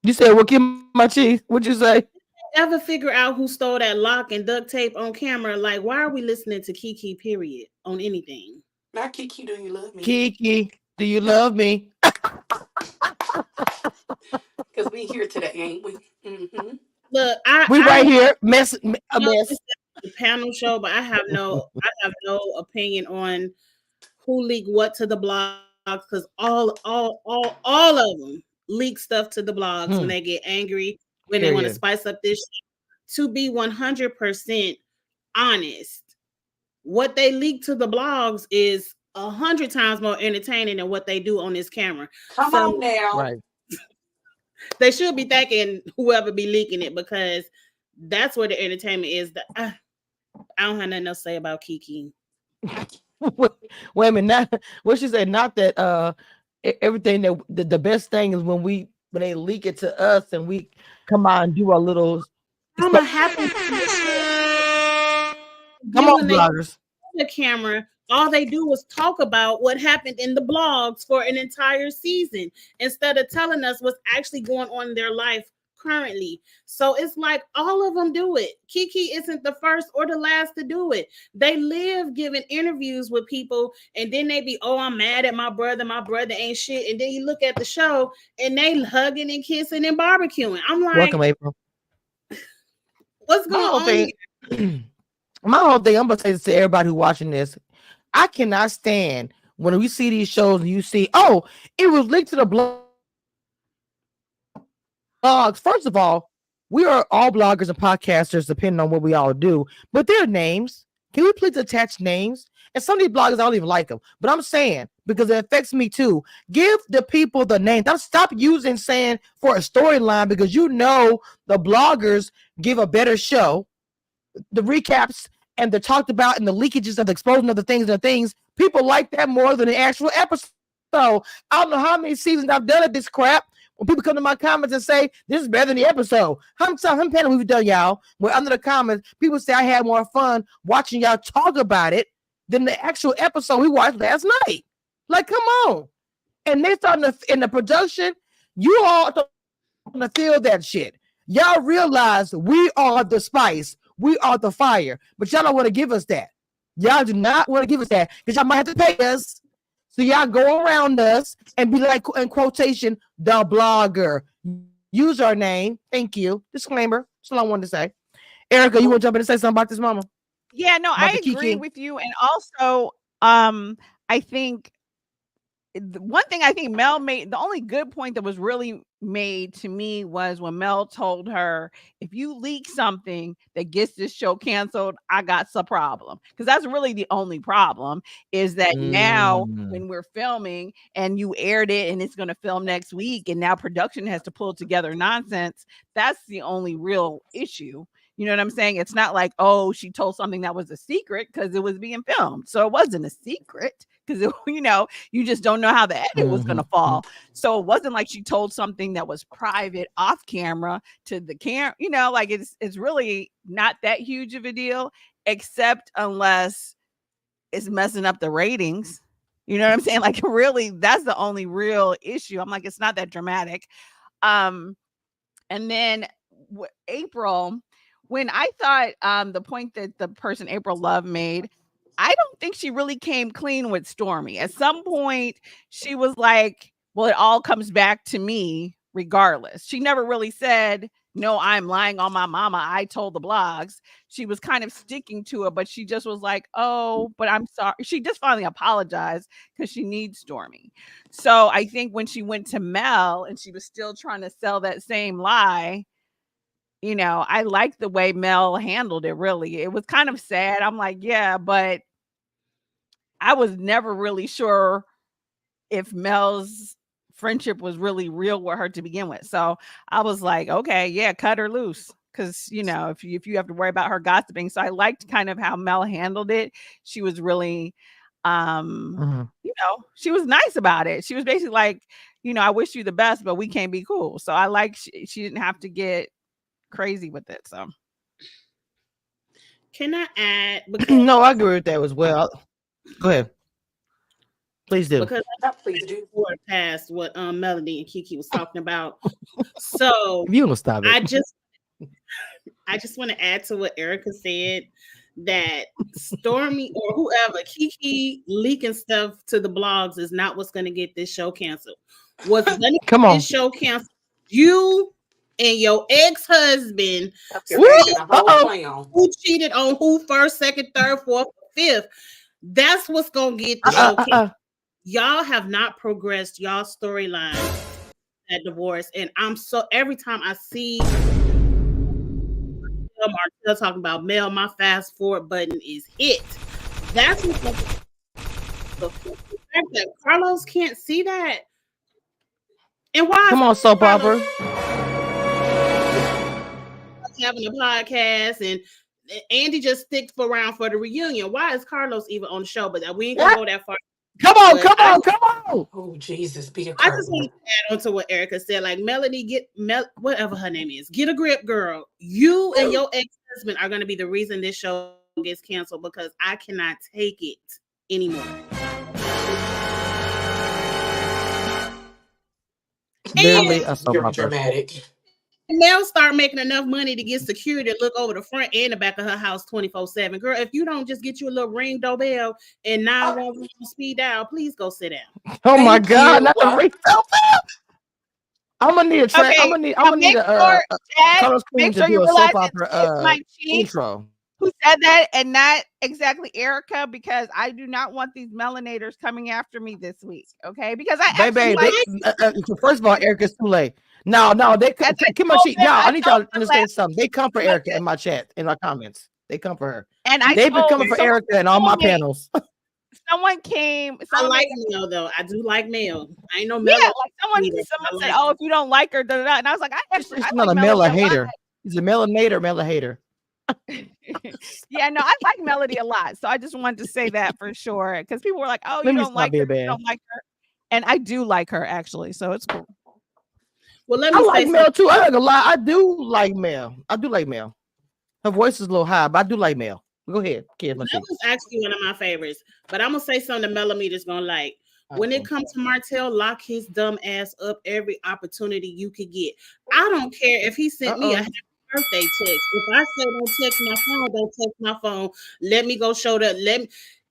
You said, well, give my cheese. What'd you say? Ever figure out who stole that lock and duct tape on camera? Like, why are we listening to Kiki, period, on anything? Not Kiki, do you love me? Kiki, do you love me? Because we here today, ain't we? Mm-hmm. Look, we right here. Mess. The panel show, but I have no opinion on who leaked what to the blogs because all of them leak stuff to the blogs when they get angry, when they want to spice up this shit. To be 100% honest, what they leak to the blogs is 100 times more entertaining than what they do on this camera. Come on now. Right. They should be thanking whoever be leaking it because that's where the entertainment is. I don't have nothing else to say about Kiki. Wait a minute. Not, what she said, not that everything that the best thing is when they leak it to us and we come out and do our little. I'm happy. Come on, bloggers. The camera. All they do is talk about what happened in the blogs for an entire season instead of telling us what's actually going on in their life currently. So it's like all of them do it. Kiki isn't the first or the last to do it. They live giving interviews with people and then they be, oh, I'm mad at my brother ain't shit. And then you look at the show and they hugging and kissing and barbecuing. I'm like, welcome, April. What's going on? My whole thing, I'm gonna say this to everybody who's watching this. I cannot stand when we see these shows and you see, oh, it was linked to the blog. blogs. First of all, we are all bloggers and podcasters, depending on what we all do. But their names. Can we please attach names? And some of these bloggers, I don't even like them. But I'm saying, because it affects me too, give the people the name. Don't stop using saying for a storyline, because you know the bloggers give a better show. The recaps and the talked about and the leakages of the explosion of the things, people like that more than the actual episode. I don't know how many seasons I've done of this crap. When people come to my comments and say this is better than the episode, how many panels we've done, y'all? Where under the comments, people say I had more fun watching y'all talk about it than the actual episode we watched last night. Like, come on. And they starting in the production, you all going to feel that shit. Y'all realize we are the spice. We are the fire. But y'all don't want to give us that. Y'all do not want to give us that, because y'all might have to pay us. So y'all go around us and be like, in quotation, the blogger. Use our name. Thank you. Disclaimer. That's all I wanted to say. Erica, you want to jump in and say something about this, mama? Yeah, no, I agree with you. And also, I think one thing I think Mel made, the only good point that was really made to me was when Mel told her, if you leak something that gets this show canceled, I got some problem. Because that's really the only problem, is that now when we're filming and you aired it and it's going to film next week and now production has to pull together nonsense, that's the only real issue. You know what I'm saying? It's not like, oh, she told something that was a secret, because it was being filmed. So it wasn't a secret, because, you know, you just don't know how the edit was going to fall. So it wasn't like she told something that was private off camera to the camera. You know, like it's really not that huge of a deal, except unless it's messing up the ratings. You know what I'm saying? Like, really, that's the only real issue. I'm like, it's not that dramatic. And then April, when I thought the point that the person April Love made, I don't think she really came clean with Stormy. At some point, she was like, well, it all comes back to me regardless. She never really said, no, I'm lying on my mama. I told the blogs. She was kind of sticking to it, but she just was like, oh, but I'm sorry. She just finally apologized because she needs Stormy. So I think when she went to Mel and she was still trying to sell that same lie, you know, I liked the way Mel handled it, really. It was kind of sad. I'm like, yeah, but I was never really sure if Mel's friendship was really real with her to begin with. So I was like, okay, yeah, cut her loose. Because, you know, if you have to worry about her gossiping. So I liked kind of how Mel handled it. She was really, you know, she was nice about it. She was basically like, you know, I wish you the best, but we can't be cool. So I like she didn't have to get crazy with it. So can I add? No, I agree with that as well. Go ahead, please do. Because I past what Melody and Kiki was talking about. So if you don't stop it, I just want to add to what Erica said, that Stormy or whoever, Kiki leaking stuff to the blogs is not what's going to get this show canceled. What's going to get this show canceled? You and your ex-husband who cheated on who first, second, third, fourth, fifth. That's what's gonna get the show canceled. Y'all have not progressed y'all storyline at divorce, and I'm so every time I see Martell talking about Mel, my fast forward button is hit. That's what the fact that Carlos can't see that. And why? Come on, soap opera. Having a podcast, and Andy just sticks around for the reunion. Why is Carlos even on the show? But we ain't gonna go that far. Come on. Oh, Jesus, be a I just want to add on to what Erica said. Like, Melody, whatever her name is, get a grip, girl. You and your ex-husband are going to be the reason this show gets canceled, because I cannot take it anymore. Barely You're dramatic. Mel start making enough money to get security to look over the front and the back of her house 24/7. Girl, if you don't just get you a little ring doorbell and 911 speed dial, please go sit down. Oh my God, not the ring doorbell. I'm gonna need a track. I'm gonna need Carlos Queen to do a soap opera intro. who said that and not exactly Erica, because I do not want these melanators coming after me this week. Okay, because I actually Baby, first of all, Erica's too late. No, they come on, I need y'all to understand something. They come for Erica in my chat, in our comments. They come for her. And they've been coming for Erica in all my panels. Someone came. I like Mel though. I do like Mel. I ain't no Mel. Yeah, like someone said, "Oh, if you don't like her," da, da, da. And I was like, "I not like a Mel hater. He's a melanator, Mel hater." Yeah, no, I like Melody a lot, so I just wanted to say that for sure, because people were like, "Oh, you don't like her, you don't like her," and I do like her actually, so it's cool. Well, let me say like Mel too. I ain't gonna lie, I do like Mel. Her voice is a little high, but I do like Mel. Go ahead, kid. That was actually one of my favorites, but I'm gonna say something that Melometer's gonna like. When it comes to Martell, lock his dumb ass up every opportunity you could get. I don't care if he sent me a happy birthday text. If I say don't text my phone, don't text my phone. Let me go show that.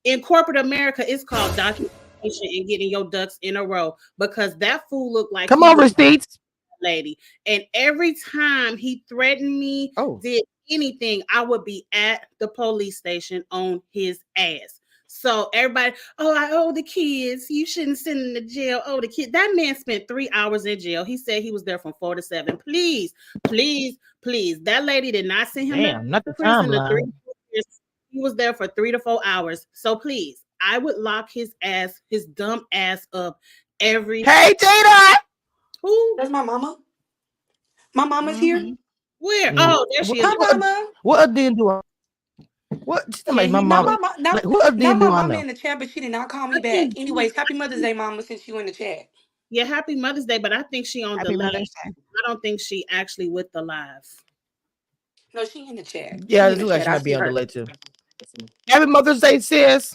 In corporate America, it's called documentation and getting your ducks in a row, because that fool looked like come on, receipts, lady. And every time he threatened me, did anything, I would be at the police station on his ass. So everybody, I owe the kids. You shouldn't send them to jail. Oh, the kid. That man spent 3 hours in jail. He said he was there from 4 to 7. Please, please, please. That lady did not send him not the timeline. He was there for 3 to 4 hours. So please, I would lock his dumb ass up every. Hey, Jada. Who? That's my mama. My mama's here. Where? Oh, there she is. Hi, mama. What did do? What? Like my mama. What did my mama in the chat, but she did not call me back. Anyways, happy Mother's Day, mama, since you in the chat. Yeah, happy Mother's Day, but I think she on the live. I don't think she actually with the live. No, she in the chat. Yeah, it looks like she might be on the live too. Happy Mother's Day, sis.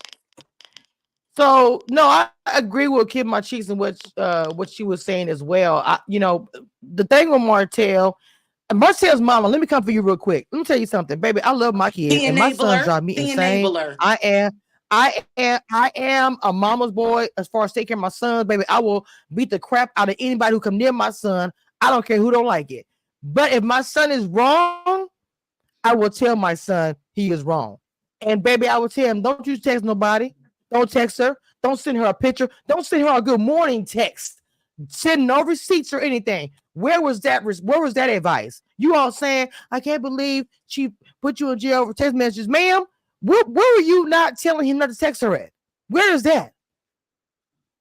So no, I agree with Kid My Cheeks and what she was saying as well. The thing with Martell's mama, let me come for you real quick. Let me tell you something, baby. I love my kids, and my son drive me insane. I am a mama's boy as far as taking care of my sons, baby. I will beat the crap out of anybody who come near my son. I don't care who don't like it. But if my son is wrong, I will tell my son he is wrong. And baby, I will tell him, don't you text nobody. Don't text her. Don't send her a picture. Don't send her a good morning text. Send no receipts or anything. Where was that advice? You all saying, I can't believe she put you in jail for text messages. Ma'am, where were you not telling him not to text her at? Where is that?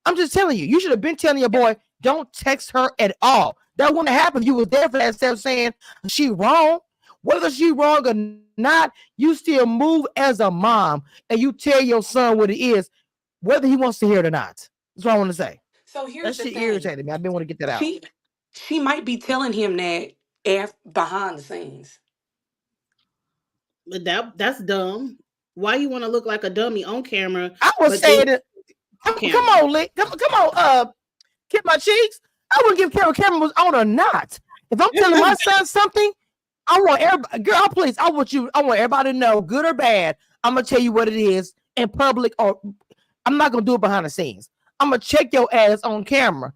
I'm just telling you. You should have been telling your boy, don't text her at all. That wouldn't happen if you was there for that stuff saying she wrong. Whether she wrong or not, you still move as a mom and you tell your son what it is, whether he wants to hear it or not. That's what I want to say. So here's that the shit thing. Irritated me. I didn't want to get that out. She might be telling him that behind the scenes. But that's dumb. Why you want to look like a dummy on camera? I was saying that. Come on, Lee. Come on. Kid My Cheeks. I wouldn't give camera was on or not. If I'm telling my son something, I want everybody. Girl, please. I want everybody to know, good or bad. I'm gonna tell you what it is in public, or I'm not gonna do it behind the scenes. I'm gonna check your ass on camera.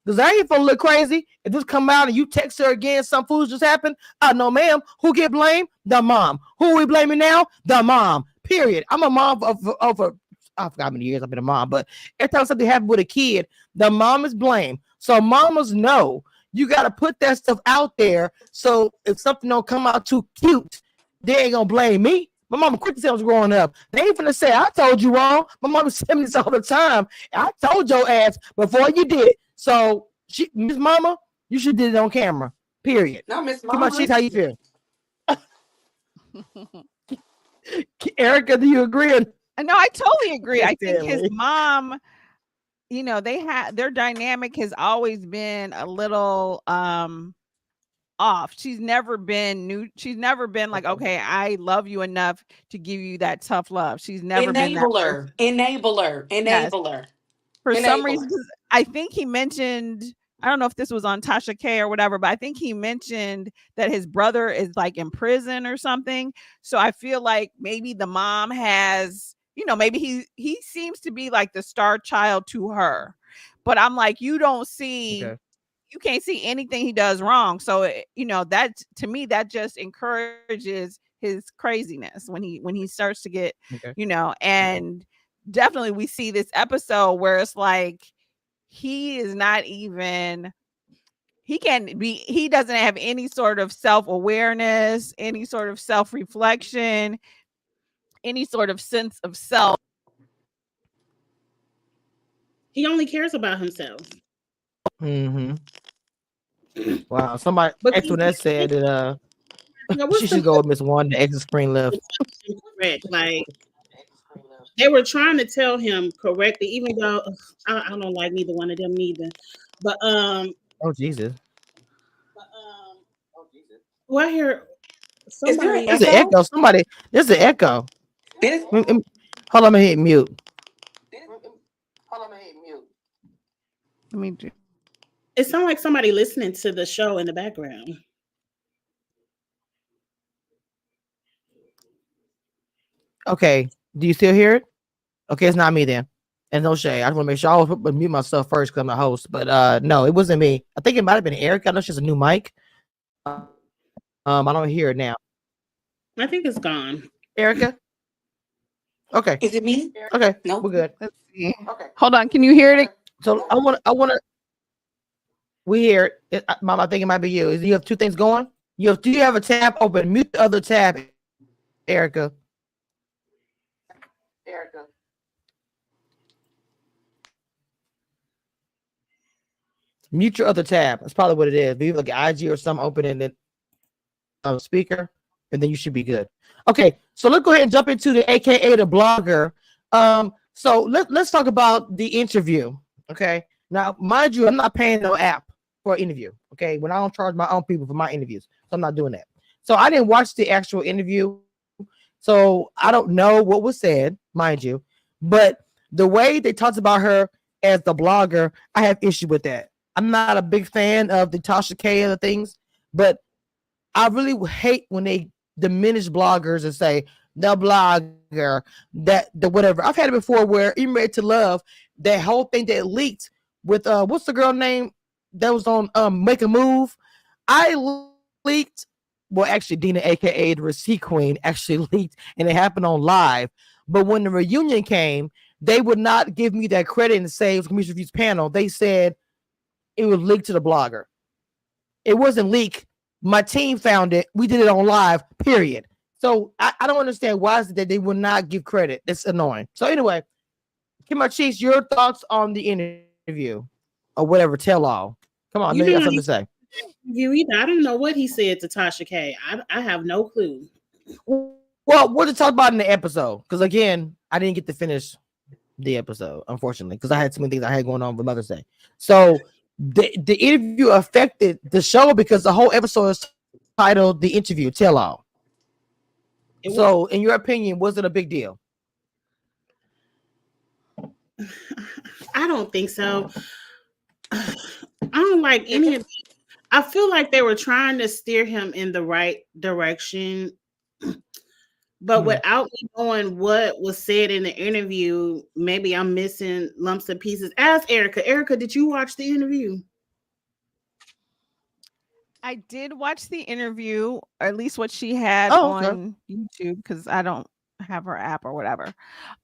Because I ain't gonna look crazy. If this come out and you text her again, some fools just happened. No, ma'am. Who get blamed? The mom. Who are we blaming now? The mom. Period. I'm a mom of I forgot how many years I've been a mom, but every time something happens with a kid, the mom is blamed. So mamas know you gotta put that stuff out there. So if something don't come out too cute, they ain't gonna blame me. My mama quick to tell us growing up. They ain't finna say, I told you wrong. My mama said this all the time. I told your ass before you did it. So, Miss Mama, you should did it on camera. Period. No, Miss Mama. How you feel? Erica, do you agree? No, I totally agree. I think his mom, their dynamic has always been a little off. She's never been like, okay, I love you enough to give you that tough love. She's never been that enabler. Yes. For some reason, I think he mentioned, I don't know if this was on Tasha K or whatever, but I think he mentioned that his brother is like in prison or something. So I feel like maybe the mom has, maybe he seems to be like the star child to her. But I'm like, you don't see, you can't see anything he does wrong. So, that to me, that just encourages his craziness when he starts to get, Okay. you know, and definitely we see this episode where it's like he is not even he doesn't have any sort of self-awareness, any sort of self-reflection, any sort of sense of self. He only cares about himself. Mm-hmm. Wow. Somebody But Antoinette said that now, she should go with Miss Wanda. The exit screen left. correct? Like they were trying to tell him correctly, even though I don't like neither one of them neither. But Oh Jesus. well, I hear Is there an somebody. There's an echo? echo. Somebody. There's an echo. Is- Hold on, I'm gonna hit mute. Let me do. It sounds like somebody listening to the show in the background. Okay. Do you still hear it? Okay, it's not me then. And no shade. I just want to make sure I always mute myself first because I'm the host. But no, it wasn't me. I think it might have been Eric. I know she has a new mic. I don't hear it now. I think it's gone. Erica? Okay. Is it me? Okay. No. We're good. Let's see. Okay. Hold on. Can you hear it? So I wanna we hear it. Mom, I think it might be you. You have two things going? Do you have a tab open? Mute the other tab, Erica. Mute your other tab. That's probably what it is. Maybe like IG or something open and then speaker, and then you should be good. Okay, so let's go ahead and jump into the AKA the blogger. So let's talk about the interview. Okay, now mind you, I'm not paying no app for an interview. Okay, when I don't charge my own people for my interviews, so I'm not doing that. So I didn't watch the actual interview, so I don't know what was said, mind you, but the way they talked about her as the blogger, I have issue with that. I'm not a big fan of the Tasha K and the things, but I really hate when they diminish bloggers and say the blogger, that the whatever. I've had it before where even Married to Love, that whole thing that leaked with what's the girl name that was on Make a Move. I leaked, well, actually Dina, aka the Receipt Queen, actually leaked, and it happened on live. But when the reunion came, they would not give me that credit and say it was Community Reviews panel. They said it was leaked to the blogger. It wasn't leaked. My team found it. We did it on live, period. So I don't understand why is it that they would not give credit. It's annoying. So anyway, Kim Marchese, your thoughts on the interview or whatever, tell all. Come on, you got something to say. You either. I don't know what he said to Tasha K. I have no clue. Well, we'll just talk about it in the episode. Because again, I didn't get to finish the episode, unfortunately, because I had so many things I had going on for Mother's Day. So the interview affected the show because the whole episode is titled The Interview, Tell All. So, in your opinion, was it a big deal? I don't think so. I don't like any of it. I feel like they were trying to steer him in the right direction. But without me knowing what was said in the interview, maybe I'm missing lumps and pieces. Ask Erica. Erica, did you watch the interview? I did watch the interview, or at least what she had okay. on YouTube, because I don't have her app or whatever.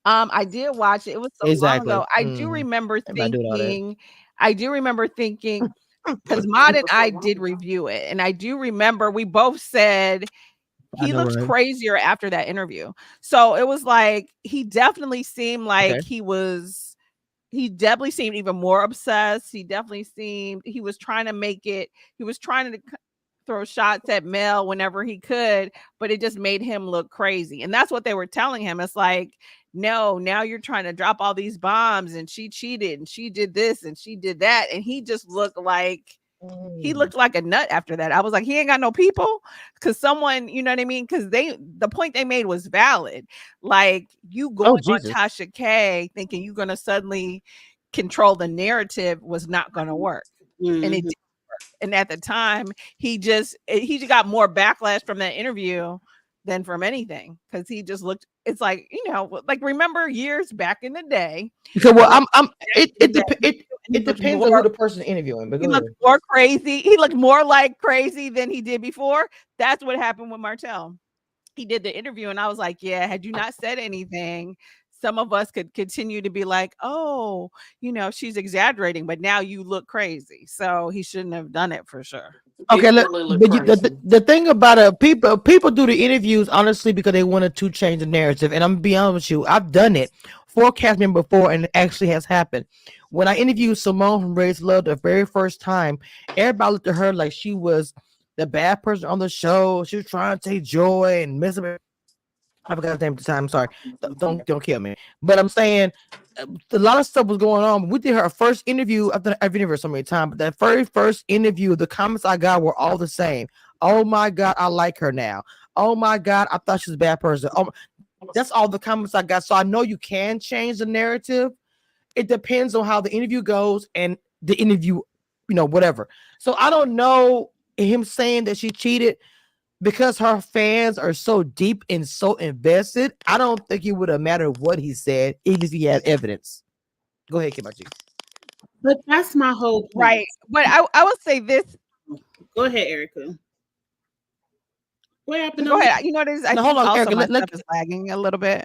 I did watch it. It was so Exactly. long ago. I do remember Everybody do all that. thinking, because Maud and I did review it, and I do remember we both said he know, looked right? crazier after that interview. So it was like he definitely seemed like Okay. he definitely seemed even more obsessed. He definitely seemed he was trying to throw shots at Mel whenever he could, but it just made him look crazy. And that's what they were telling him. It's like, no, now you're trying to drop all these bombs, and she cheated, and she did this, and she did that. And he just looked like he looked like a nut after that. I was like, he ain't got no people, because someone, you know what I mean? Because the point they made was valid. Like, you going on Jesus. Tasha K thinking you're gonna suddenly control the narrative was not gonna work. And it didn't work. And at the time, he just got more backlash from that interview than from anything, because he just looked, it's like, you know, like, remember years back in the day. Because it depends on who the person interviewing. But He looked more crazy. He looked more like crazy than he did before. That's what happened with Martell. he did the interview, and I was like, yeah, had you not said anything, some of us could continue to be like, oh, she's exaggerating, but now you look crazy. So he shouldn't have done it for sure. Okay, look, really look but crazy. the thing about people do the interviews honestly because they wanted to change the narrative. And I'm gonna be honest with you, I've done it for cast member before, and it actually has happened. When I interviewed Simone from Raised Love the very first time, everybody looked at her like she was the bad person on the show. She was trying to take joy and mess up. I forgot his name at the time. I'm sorry. Don't kill me. But I'm saying a lot of stuff was going on. We did her first interview. I've interviewed her so many times, but that very first interview, the comments I got were all the same. Oh my God, I like her now. Oh my God, I thought she was a bad person. Oh, that's all the comments I got. So I know you can change the narrative. It depends on how the interview goes and the interview, whatever. So I don't know him saying that she cheated because her fans are so deep and so invested. I don't think it would have mattered what he said, even if he had evidence. Go ahead, Kimachi. But that's my whole point. Right. But I will say this. Go ahead, Erica. What happened? Go ahead. You know what it is? I No, think hold on, also Erica, my let- stuff is lagging a little bit.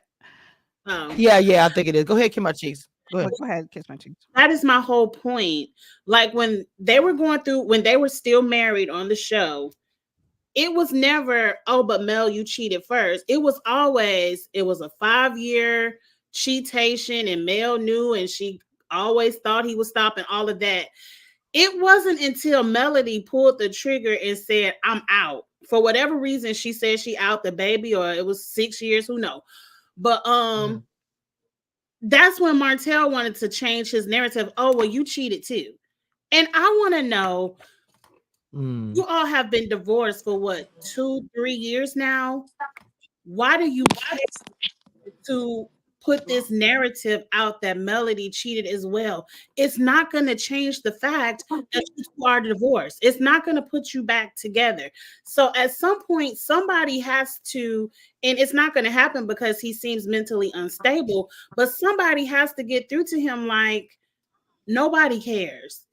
Oh. Yeah, I think it is. Go ahead, Kimachi. Go ahead. Go ahead, kiss my cheeks. That is my whole point. Like when they were still married on the show, it was never, oh, but Mel, you cheated first. It was always, it was a 5-year cheatation, and Mel knew, and she always thought he was stopping all of that. It wasn't until Melody pulled the trigger and said, I'm out. For whatever reason, she said she out the baby, or it was 6 years, who knows. But that's when Martell wanted to change his narrative. Oh, well, you cheated too. And I want to know, you all have been divorced for what, 2-3 years now? Why do you care to put this narrative out that Melody cheated as well? It's not going to change the fact that you two are divorced. It's not going to put you back together. So at some point, somebody has to, and it's not going to happen because he seems mentally unstable, but somebody has to get through to him like, nobody cares.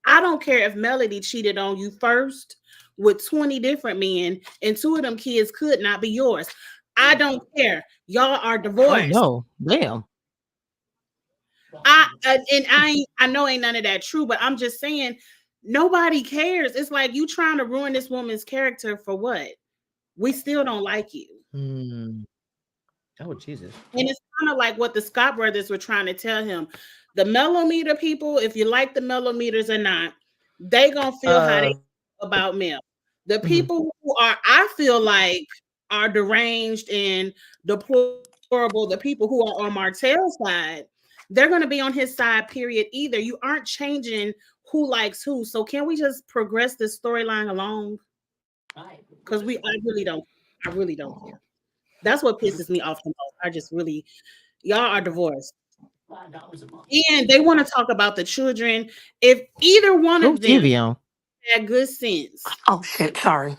I don't care if Melody cheated on you first with 20 different men, and 2 of them kids could not be yours. I don't care. Y'all are divorced. Oh, no, damn. I know ain't none of that true, but I'm just saying nobody cares. It's like you trying to ruin this woman's character for what? We still don't like you. Oh, Jesus. And it's kind of like what the Scott brothers were trying to tell him. The Mellometer people, if you like the Mellometers or not, they gonna feel how they feel about Mel. The people who are, I feel like, are deranged and deplorable, the people who are on Martell's side, they're going to be on his side, period. Either you aren't changing who likes who. So can we just progress this storyline along? Because I really don't care. That's what pisses me off the most. I just really, y'all are divorced. And they want to talk about the children. If either one of them had good sense. Oh shit, sorry.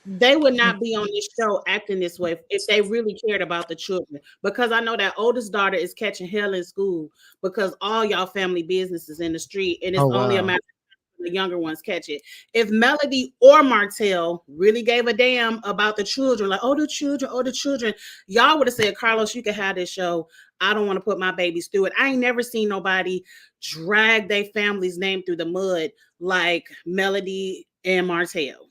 They would not be on this show acting this way if they really cared about the children. Because I know that oldest daughter is catching hell in school because all y'all family business is in the street, and it's only a matter of the younger ones catch it. If Melody or Martell really gave a damn about the children, like, oh, the children, y'all would have said, Carlos, you can have this show. I don't want to put my babies through it. I ain't never seen nobody drag their family's name through the mud like Melody and Martell.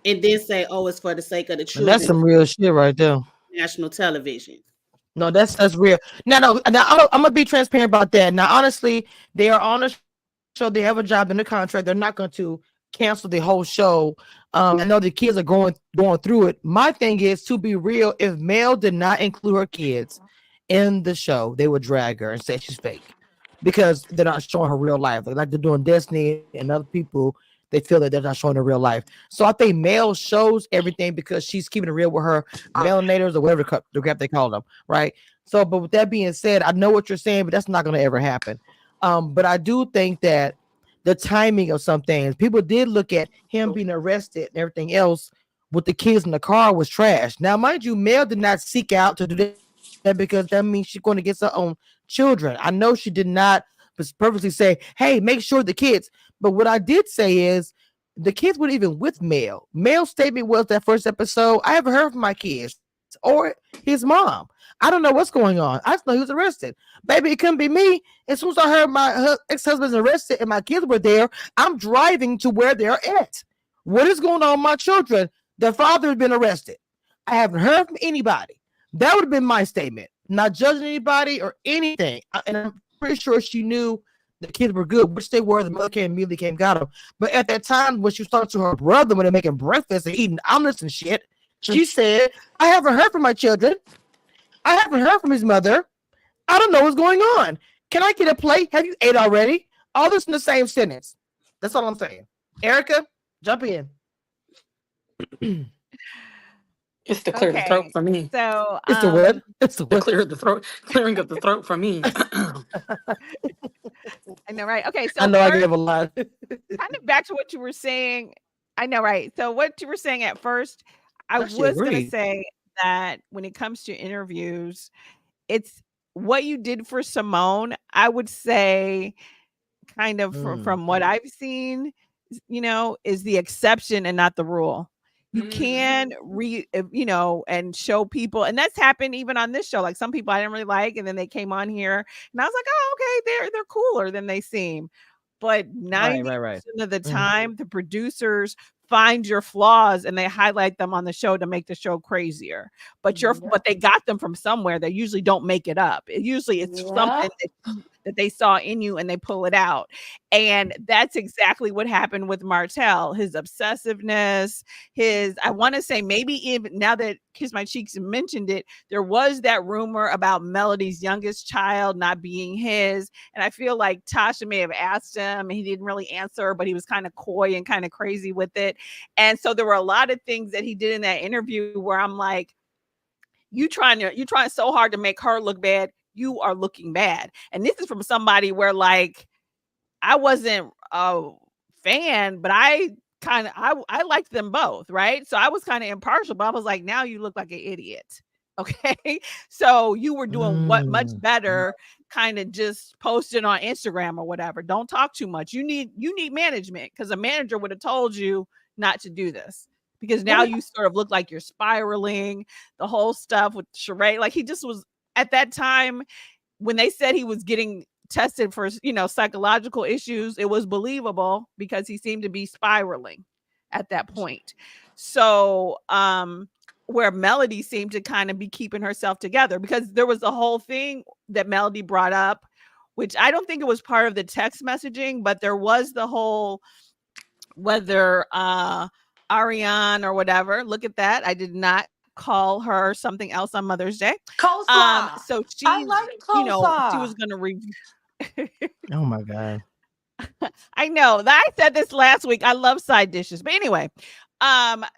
And then say, oh, it's for the sake of the children. That's some real shit right there. National television. No, that's real. Now, I'm gonna be transparent about that. Now, honestly, they are on a show. They have a job in the contract. They're not going to cancel the whole show. I know the kids are going through it. My thing is, to be real, if Mel did not include her kids in the show, they would drag her and say she's fake because they're not showing her real life. Like they're doing Destiny and other people. They feel that they're not showing her real life. So I think Mel shows everything because she's keeping it real with her melanators or whatever the crap they call them, right? So, but with that being said, I know what you're saying, but that's not going to ever happen. But I do think that the timing of some things, people did look at him being arrested and everything else with the kids in the car was trash. Now, mind you, Mel did not seek out to do that because that means she's going to get her own children. I know she did not purposely say, hey, make sure the kids. But what I did say is the kids weren't even with Mel. Mel's statement was that first episode, I haven't heard from my kids or his mom. I don't know what's going on. I just know he was arrested. Baby, it couldn't be me. As soon as I heard my ex-husband's arrested and my kids were there, I'm driving to where they're at. What is going on with my children? Their father has been arrested. I haven't heard from anybody. That would have been my statement. Not judging anybody or anything. And I'm pretty sure she knew the kids were good, which they were. The mother immediately came got them. But at that time, when she was talking to her brother when they're making breakfast and eating omelets and shit, she said, I haven't heard from my children. I haven't heard from his mother. I don't know what's going on. Can I get a plate? Have you ate already? All this in the same sentence. That's all I'm saying. Erica, jump in. It's the clear the throat for me. So It's the what? It's the The what? clearing of the throat for me. I know, right? Okay, so I know I first, gave a lot. kind of back to what you were saying. I know, right? So what you were saying at first, I Actually was going to agreed. say that when it comes to interviews, it's what you did for Simone. I would say, kind of from what I've seen, is the exception and not the rule. You can and show people, and that's happened even on this show. Like some people I didn't really like, and then they came on here, and I was like, oh, okay, they're cooler than they seem. But 90% of the time, the producers find your flaws and they highlight them on the show to make the show crazier. But but they got them from somewhere. They usually don't make it up. Usually it's something that they saw in you and they pull it out. And that's exactly what happened with Martell. His obsessiveness, I want to say maybe even now that Kiss My Cheeks mentioned it, there was that rumor about Melody's youngest child not being his. And I feel like Tasha may have asked him and he didn't really answer, but he was kind of coy and kind of crazy with it. And so there were a lot of things that he did in that interview where I'm like, you trying so hard to make her look bad. You are looking bad. And this is from somebody where like, I wasn't a fan, but I liked them both, right? So I was kind of impartial, but I was like, now you look like an idiot. Okay. So you were doing what much better, kind of just posting on Instagram or whatever. Don't talk too much. You need management, because a manager would have told you not to do this, because now you sort of look like you're spiraling, the whole stuff with Sheree. Like he just was at that time when they said he was getting tested for, psychological issues, it was believable because he seemed to be spiraling at that point. So, where Melody seemed to kind of be keeping herself together, because there was a whole thing that Melody brought up, which I don't think it was part of the text messaging, but there was the whole, whether, Ariane or whatever, look at that. I did not call her something else on Mother's Day. Coleslaw. So she, I like coleslaw. she was going to review. Oh my God. I know that I said this last week. I love side dishes, but anyway,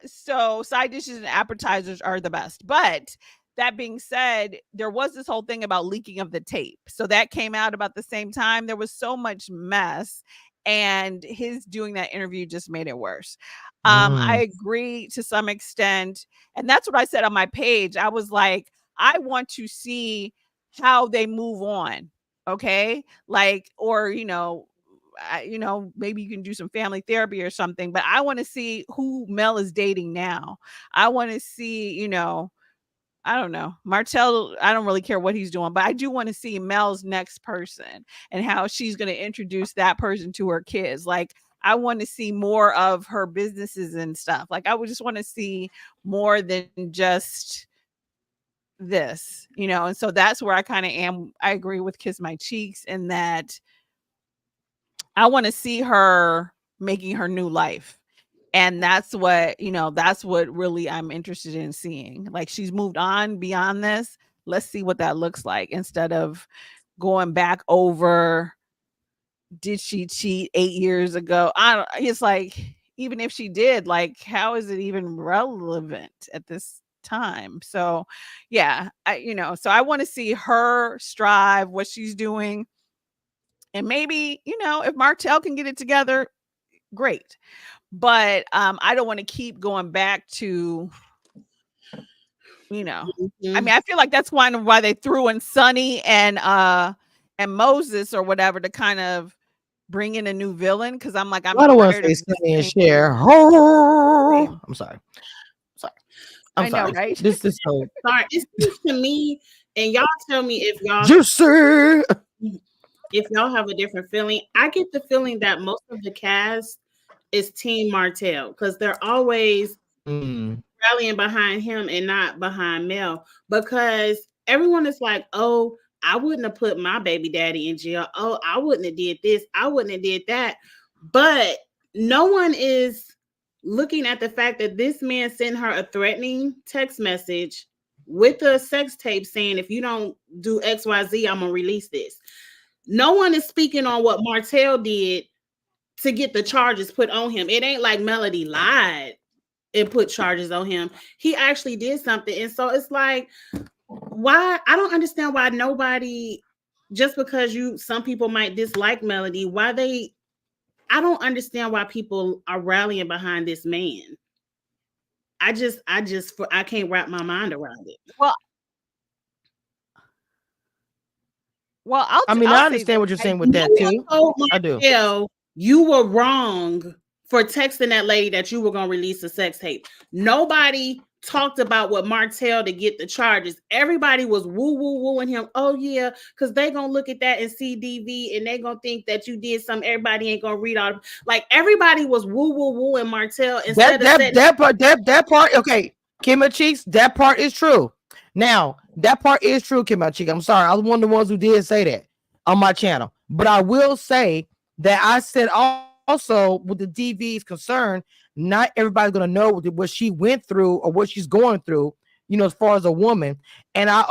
so side dishes and appetizers are the best. But that being said, there was this whole thing about leaking of the tape. So that came out about the same time. There was so much mess, and his doing that interview just made it worse. I agree to some extent. And that's what I said on my page. I was like, I want to see how they move on. Okay. Like, or, maybe you can do some family therapy or something, but I want to see who Mel is dating now. I want to see, I don't know. Martell, I don't really care what he's doing, but I do want to see Mel's next person and how she's going to introduce that person to her kids. Like, I want to see more of her businesses and stuff. Like, I would just want to see more than just this, and so that's where I kind of am. I agree with Kiss My Cheeks in that I want to see her making her new life. And that's what, that's what really I'm interested in seeing. Like, she's moved on beyond this. Let's see what that looks like, instead of going back over, did she cheat 8 years ago? It's like, even if she did, like, how is it even relevant at this time? So yeah, so I want to see her strive, what she's doing. And maybe, if Martell can get it together, great. But I don't want to keep going back to, I mean, I feel like that's why they threw in Sonny and Moses or whatever, to kind of bring in a new villain because I'm like, I'm I don't want to tired say of this Sonny and same Cher. same. Oh, I'm sorry. I'm I know, sorry. right? This is so Sorry, it seems to me, and y'all tell me juicy. if y'all have a different feeling. I get the feeling that most of the cast is Team Martell because they're always rallying behind him and not behind Mel, because everyone is like, oh, I wouldn't have put my baby daddy in jail. Oh, I wouldn't have did this. I wouldn't have did that. But no one is looking at the fact that this man sent her a threatening text message with a sex tape saying, if you don't do XYZ, I'm going to release this. No one is speaking on what Martell did to get the charges put on him. It ain't like Melody lied and put charges on him. He actually did something. And so it's like, why? I don't understand why nobody, just because some people might dislike Melody, I don't understand why people are rallying behind this man. I can't wrap my mind around it. Well, I I'll understand what you're saying with that too. I do. You were wrong for texting that lady that you were going to release a sex tape. Nobody talked about what Martell to get the charges. Everybody was wooing him. Oh yeah, because they gonna look at that and see DV and they gonna think that you did something. Everybody ain't gonna read all. Like everybody was wooing Martell instead that part. Okay, Kimmy Cheeks, that part is true. Now that part is true, Kimmy Cheeks. I'm sorry, I was one of the ones who did say that on my channel, but I will say that I said also with the DV's concern, not everybody's gonna know what she went through or what she's going through, as far as a woman. And I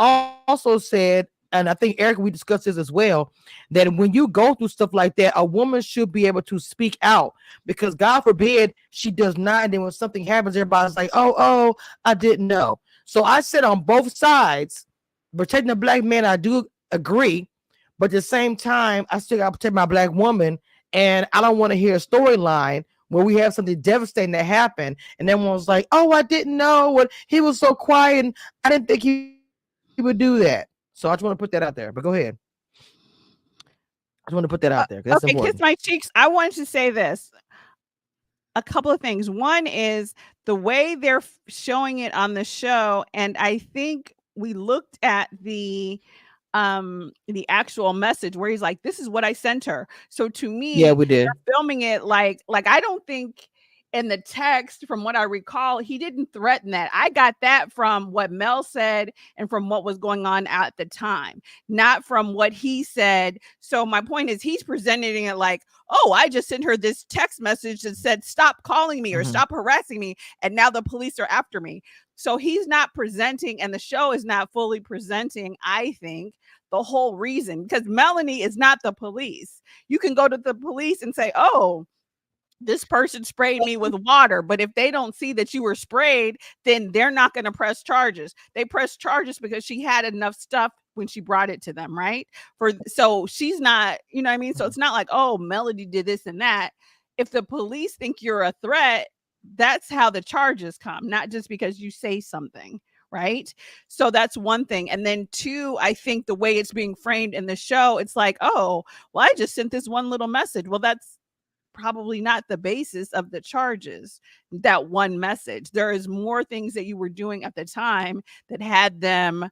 also said, and I think Erica, we discussed this as well, that when you go through stuff like that, a woman should be able to speak out, because God forbid she does not, and then when something happens, everybody's like, oh, I didn't know. So I said on both sides, protecting the black man, I do agree, but at the same time, I still gotta protect my black woman. And I don't want to hear a storyline where we have something devastating that happened, and everyone's like, oh, I didn't know what he was so quiet, and I didn't think he would do that. So I just want to put that out there. But go ahead. I just want to put that out there. That's important. Kiss my cheeks. I wanted to say this. A couple of things. One is the way they're showing it on the show, and I think we looked at the actual message where he's like, this is what I sent her. So to me, yeah, we did. They're filming it like I don't think in the text, from what I recall, he didn't threaten that. I got that from what Mel said and from what was going on at the time, not from what he said. So my point is, he's presenting it like, oh, I just sent her this text message that said, stop calling me or stop harassing me, and now the police are after me. So he's not presenting, and the show is not fully presenting, I think, the whole reason, because Melanie is not the police. You can go to the police and say, oh, this person sprayed me with water, but if they don't see that you were sprayed, then they're not going to press charges. They press charges because she had enough stuff when she brought it to them, right? So she's not, you know what I mean? So it's not like, oh, Melody did this and that. If the police think you're a threat, that's how the charges come, not just because you say something, right? So that's one thing. And then two, I think the way it's being framed in the show, it's like, oh, well, I just sent this one little message. Well, that's probably not the basis of the charges, that one message. There is more things that you were doing at the time that had them,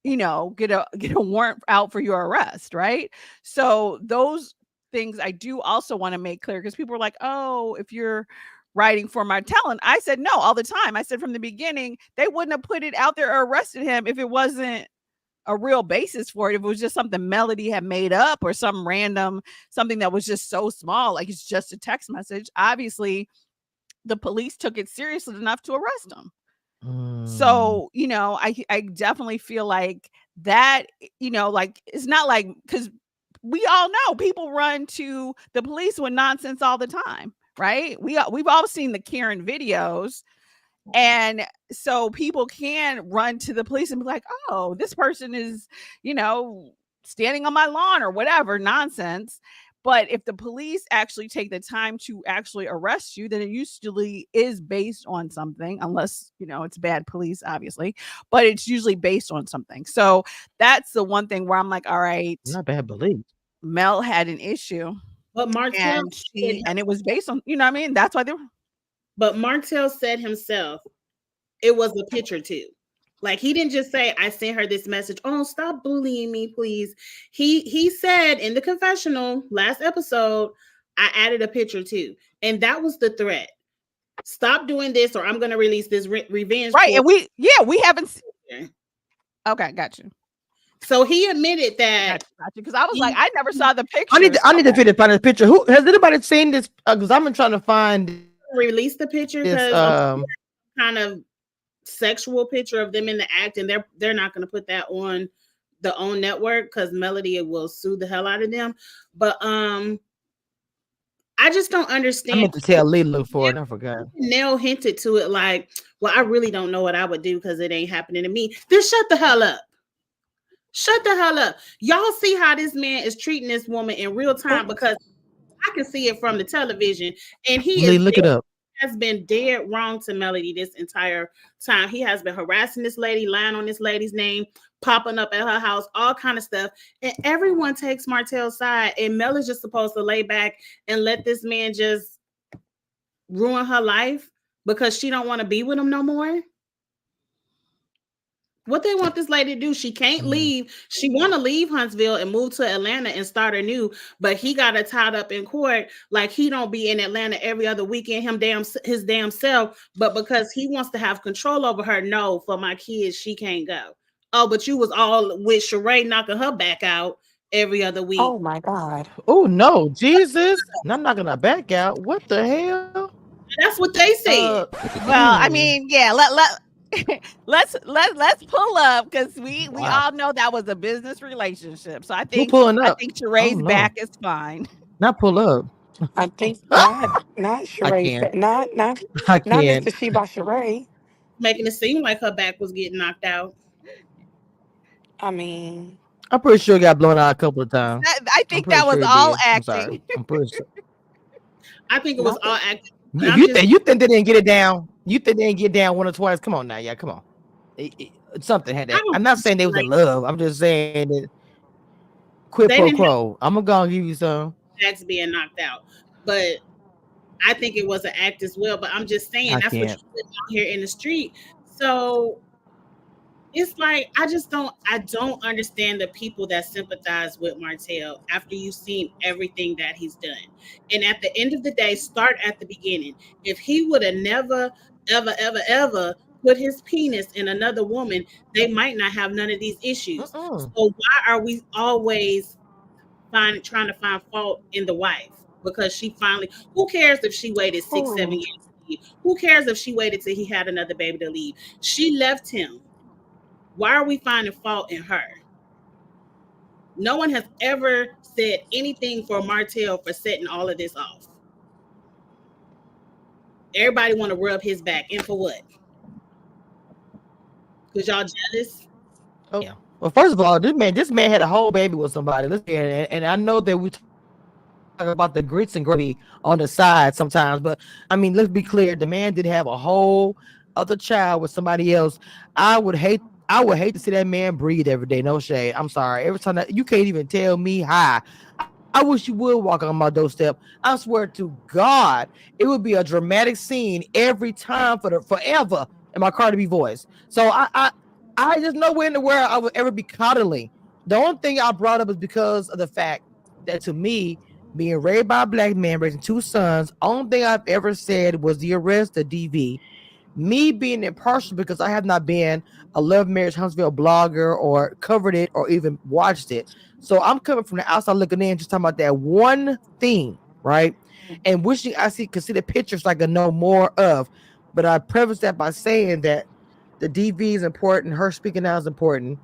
get a warrant out for your arrest, right? So those things I do also want to make clear, because people are like, oh, if you're writing for Martell, and I said no all the time. I said from the beginning, they wouldn't have put it out there or arrested him if it wasn't a real basis for it. If it was just something Melody had made up or something that was just so small, like it's just a text message, obviously the police took it seriously enough to arrest him. So, I definitely feel like that, like, it's not like, because we all know people run to the police with nonsense all the time, right? We've all seen the Karen videos. And so people can run to the police and be like, oh, this person is, standing on my lawn or whatever nonsense. But if the police actually take the time to actually arrest you, then it usually is based on something, unless, it's bad police, obviously, but it's usually based on something. So that's the one thing where I'm like, all right, not bad police. Mel had an issue. But Martell, and it was based on, you know what I mean? That's why they were. but Martell said himself, it was a picture too. Like he didn't just say, I sent her this message. Oh, stop bullying me, please. He said in the confessional last episode, I added a picture too. And that was the threat. Stop doing this or I'm going to release this revenge. Right. And we haven't seen. Okay, got you. So he admitted that. Because I was like, I never saw the picture. I need to find the picture. Who has anybody seen this? Because I've been trying to find. Release the picture because kind of sexual picture of them in the act, and they're not going to put that on the own network because Melody will sue the hell out of them. But I just don't understand. I meant to tell Lee to look for it. I forgot. Nell hinted to it like, well, I really don't know what I would do because it ain't happening to me. Then shut the hell up. Shut the hell up. Y'all see how this man is treating this woman in real time, because I can see it from the television, and Lee, look it up. Has been dead wrong to Melody this entire time. He has been harassing this lady, lying on this lady's name, popping up at her house, all kind of stuff. And everyone takes Martell's side, and Mel is just supposed to lay back and let this man just ruin her life because she don't want to be with him no more. What they want this lady to do, she can't leave. She want to leave Huntsville and move to Atlanta and start anew, but he got her tied up in court like he don't be in Atlanta every other weekend, his damn self. But because he wants to have control over her, no, for my kids, she can't go. Oh, but you was all with Sheree knocking her back out every other week. Oh my God. Oh no, Jesus! I'm not gonna back out. What the hell? That's what they said. Well, I mean, yeah. Let's pull up because we all know that was a business relationship. So I think pulling up? I think Sheree's back is fine. Not pull up. I think not Sheree. Not I can't. Mr. Sheba Sheree. Making it seem like her back was getting knocked out. I mean, I'm pretty sure it got blown out a couple of times. I think that was all acting. I'm pretty sure. I think it was all acting. You think they didn't get it down? You think they didn't get down one or twice? Come on now, yeah, come on. Something had that. I'm not saying they was in love. I'm just saying that quid pro quo. I'm gonna give you some. That's being knocked out, but I think it was an act as well. But I'm just saying that's what you put out here in the street. So it's like I don't understand the people that sympathize with Martell after you've seen everything that he's done. And at the end of the day, start at the beginning. If he would have never, ever put his penis in another woman, they might not have none of these issues. So why are we always trying to find fault in the wife? Because she finally, who cares if she waited 6-7 years to leave? Who cares if she waited till he had another baby to leave? She left him. Why are we finding fault in her? No one has ever said anything for Martell for setting all of this off. Everybody want to rub his back, and for what? Because y'all jealous? Oh yeah. Well, first of all, this man had a whole baby with somebody. And I know that we talk about the grits and gravy on the side sometimes, but I mean, let's be clear. The man did have a whole other child with somebody else. I would hate to see that man breathe every day. No shade. I'm sorry. Every time you can't even tell me hi. I wish you would walk on my doorstep. I swear to God, it would be a dramatic scene every time for forever in my Cardi B voice. So I just nowhere in the world I would ever be coddling. The only thing I brought up is because of the fact that to me, being raised by a black man, raising 2 sons, only thing I've ever said was the arrest of DV. Me being impartial because I have not been a Love Marriage Huntsville blogger or covered it or even watched it. So I'm coming from the outside looking in, just talking about that one thing, right? And wishing could see the pictures so I could know more of. But I preface that by saying that the DV is important, her speaking out is important,